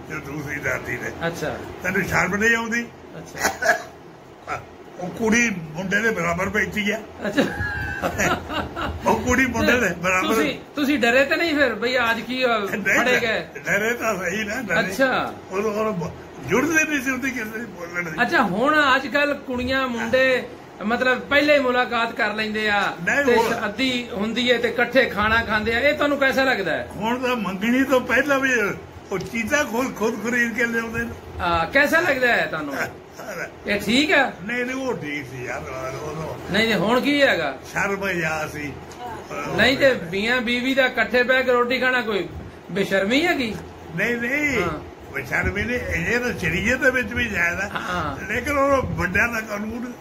ਤੇ ਦੂਸਰੀ ਦਾਦੀ ਨੇ। ਅੱਛਾ, ਤੈਨੂੰ ਸ਼ਰਮ ਨਹੀਂ ਆਉਂਦੀ? ਅੱਛਾ, ਉਹ ਕੁੜੀ ਮੁੰਡੇ ਦੇ ਬਰਾਬਰ ਬੈਠੀ ਆ। ਅੱਛਾ, ਉਹ ਕੁੜੀ ਮੁੰਡੇ ਦੇ ਬਰਾਬਰ। ਤੁਸੀਂ ਡਰੇ ਤਾਂ ਨਹੀਂ ਫਿਰ ਬਈ ਅੱਜ ਕੀ ਫੜੇ ਗਏ? ਡਰੇ ਤਾਂ ਸਹੀ ਨਾ। ਅੱਛਾ, ਉਹ ਜੁੜਦੇ ਨਹੀਂ ਸੀ ਉਹਦੀ ਕਿਸੇ ਬੋਲਣ ਦੀ। ਅੱਛਾ, ਹੁਣ ਅੱਜ ਕੱਲ ਕੁੜੀਆਂ ਮੁੰਡੇ ਮਤਲਬ ਪਹਿਲੇ ਹੀ ਮੁਲਾਕਾਤ ਕਰ ਲੈਂਦੇ ਆ ਤੇ ਸ਼ਾਦੀ ਹੁੰਦੀ ਹੈ ਤੇ ਇਕੱਠੇ ਖਾਣਾ ਖਾਂਦੇ ਆ, ਇਹ ਤੁਹਾਨੂੰ ਕੈਸਾ ਲੱਗਦਾ ਹੈ? ਹੁਣ ਤਾਂ ਮੰਗਣੀ ਤੋਂ ਪਹਿਲਾਂ ਵੀ ਉਹ ਚੀਜ਼ਾਂ ਖੁਦ ਖਰੀਦ ਕੇ ਲਿਆਉਂਦੇ ਨੇ। ਕੈਸਾ ਲੱਗਦਾ ਹੈ ਤੁਹਾਨੂੰ? ਇਹ ਠੀਕ ਹੈ? ਨਹੀਂ, ਉਹ ਠੀਕ ਸੀ ਯਾਰ। ਨਹੀਂ, ਹੁਣ ਕੀ ਹੈਗਾ? ਸ਼ਰਮ ਆ ਸੀ। ਨਹੀਂ ਤੇ ਮੀਆਂ ਬੀਵੀ ਦਾ ਇਕੱਠੇ ਬਹਿ ਕੇ ਰੋਟੀ ਖਾਣਾ ਕੋਈ ਬੇਸ਼ਰਮੀ ਹੈਗੀ? ਨਹੀਂ, ਬੇਸ਼ਰਮੀ ਨਹੀਂ, ਇਹ ਤਾਂ ਸ਼ਰੀਅਤ ਦੇ ਵਿੱਚ ਵੀ ਜਾਇਦਾ, ਲੇਕਿਨ ਉਹ ਵੱਡਿਆਂ ਦਾ ਕਾਨੂੰਨ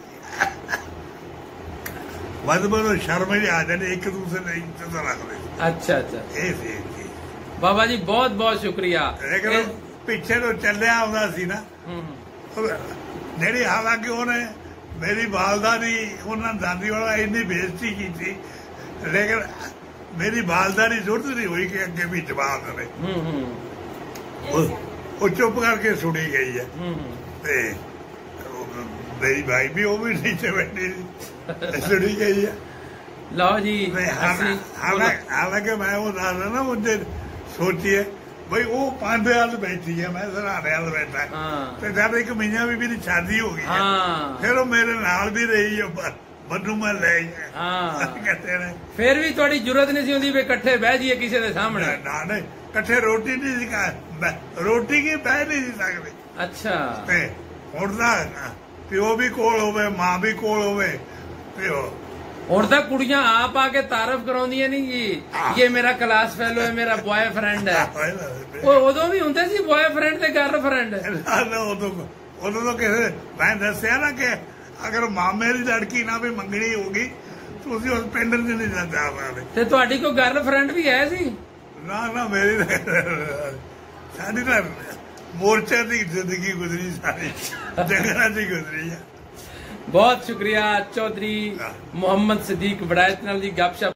ਵੱਧ ਸ਼ਰਮ ਆ ਜਾਂਦੇ, ਇੱਕ ਦੂਸਰੇ ਨੇ ਇੱਜ਼ਤ ਰੱਖਦੇ। ਅੱਛਾ, ਇਹ ਸੀ ਬਾਬਾ ਜੀ, ਬਹੁਤ ਬਹੁਤ ਸ਼ੁਕਰੀਆ। ਲੇਕਿਨ ਪਿੱਛੇ ਤੋਂ ਚੱਲਿਆ ਆਉਂਦਾ ਸੀ ਨਾ, ਜਿਹੜੀ ਹਾਲਾਂਕਿ ਉਹਨੇ ਮੇਰੀ ਵਾਲਦਾ ਦੀ, ਉਹਨਾਂ ਦਾਦੀ ਵਾਲਾ ਇੰਨੀ ਬੇਇੱਜ਼ਤੀ ਕੀਤੀ, ਲੇਕਿਨ ਮੇਰੀ ਵਾਲਦਾ ਦੀ ਜ਼ਰੂਰਤ ਨਹੀਂ ਹੋਈ ਕਿ ਅੱਗੇ ਵੀ ਜਵਾਬ ਦੇਵੇ। ਉਹ ਚੁੱਪ ਕਰਕੇ ਸੁਣੀ ਗਈ ਹੈ। ਤੇ ਮੇਰੀ ਭਾਈ ਵੀ ਉਹ ਵੀ ਨੀਚੇ ਬੈਠੀ ਸੁਣੀ ਗਈ ਹੈ। ਲਓ ਜੀ, ਹਾਲਾਂਕਿ ਮੈਂ ਉਹ ਦੱਸਦਾ ਨਾ, ਮੁੰਡੇ ਸੋਚੀਏ ਬਈ ਉਹ ਪਾਂਡੇ ਵਾਲ ਬੈਠੀ ਹੈ, ਮੈਂ ਸਰਾਣੇ ਵਾਲ ਬੈਠਾ। ਤੇ ਜਦ ਇੱਕ ਮੀਆਂ ਬੀਬੀ ਦੀ ਸ਼ਾਦੀ ਹੋ ਗਈ ਫਿਰ ਉਹ ਮੇਰੇ ਨਾਲ ਵੀ ਰਹੀ ਹੈ, ਮੈਨੂੰ ਮੈਂ ਲੈ ਗਿਆ। ਕਹਿੰਦੇ ਨੇ ਫਿਰ ਵੀ ਤੁਹਾਡੀ ਜ਼ਰੂਰਤ ਨਹੀਂ ਸੀ ਹੁੰਦੀ ਵੀ ਇਕੱਠੇ ਬਹਿ ਜਾਈਏ ਕਿਸੇ ਦੇ ਸਾਹਮਣੇ? ਨਾ ਨਹੀਂ, ਇਕੱਠੇ ਰੋਟੀ ਨਹੀਂ ਸੀ ਰੋਟੀ ਕੀ ਬਹਿ ਨਹੀਂ ਸੀ ਸਕਦੇ। ਅੱਛਾ। ਤੇ ਹੁਣ ਤਾਂ ਪਿਓ ਵੀ ਕੋਲ ਹੋਵੇ, ਮਾਂ ਵੀ ਕੋਲ ਹੋਵੇ, ਪਿਓ ਹੁਣ ਤਾਂ ਕੁੜੀਆਂ ਆਪ ਆ ਕੇ ਤਾਰਫ ਕਰਾਉਂਦੀਆਂ ਨਹੀਂ ਜੀ, ਇਹ ਮੇਰਾ ਕਲਾਸ ਫੈਲੋ ਹੈ, ਮੇਰਾ ਬॉयਫ੍ਰੈਂਡ ਹੈ। ਉਹ ਉਦੋਂ ਵੀ ਹੁੰਦੇ ਸੀ ਬॉयਫ੍ਰੈਂਡ ਤੇ ਗਰਲਫ੍ਰੈਂਡ? ਉਦੋਂ ਤਾਂ ਕਿਸੇ ਮੈਂ ਦੱਸਿਆ ਨਾ ਕਿ ਅਗਰ ਮਾਮੇ ਦੀ ਲੜਕੀ ਨਾ ਵੀ ਮੰਗਣੀ ਹੋਗੀ ਤੁਸੀਂ ਉਸ ਪਿੰਡ ਚ ਨਹੀਂ ਜਾ ਸਕਦੇ। ਤੇ ਤੁਹਾਡੀ ਕੋਈ ਗਰਲਫ੍ਰੈਂਡ ਵੀ ਹੈ ਸੀ? ਨਾ ਮੇਰੀ ਸਾਡੀ ਤਾਂ ਮੋਰਚੇ ਦੀ ਜ਼ਿੰਦਗੀ ਗੁਜ਼ਰੀ, ਸਾਰੀ ਜੰਗਲਾਂ ਦੀ ਗੁਜ਼ਰੀ ਹੈ। ਬਹੁਤ ਸ਼ੁਕਰੀਆ ਚੌਧਰੀ ਮੁਹੰਮਦ ਸਦੀਕ ਵੜਾਇਤ ਨਾਲ ਦੀ ਗੱਪਸ਼ਪ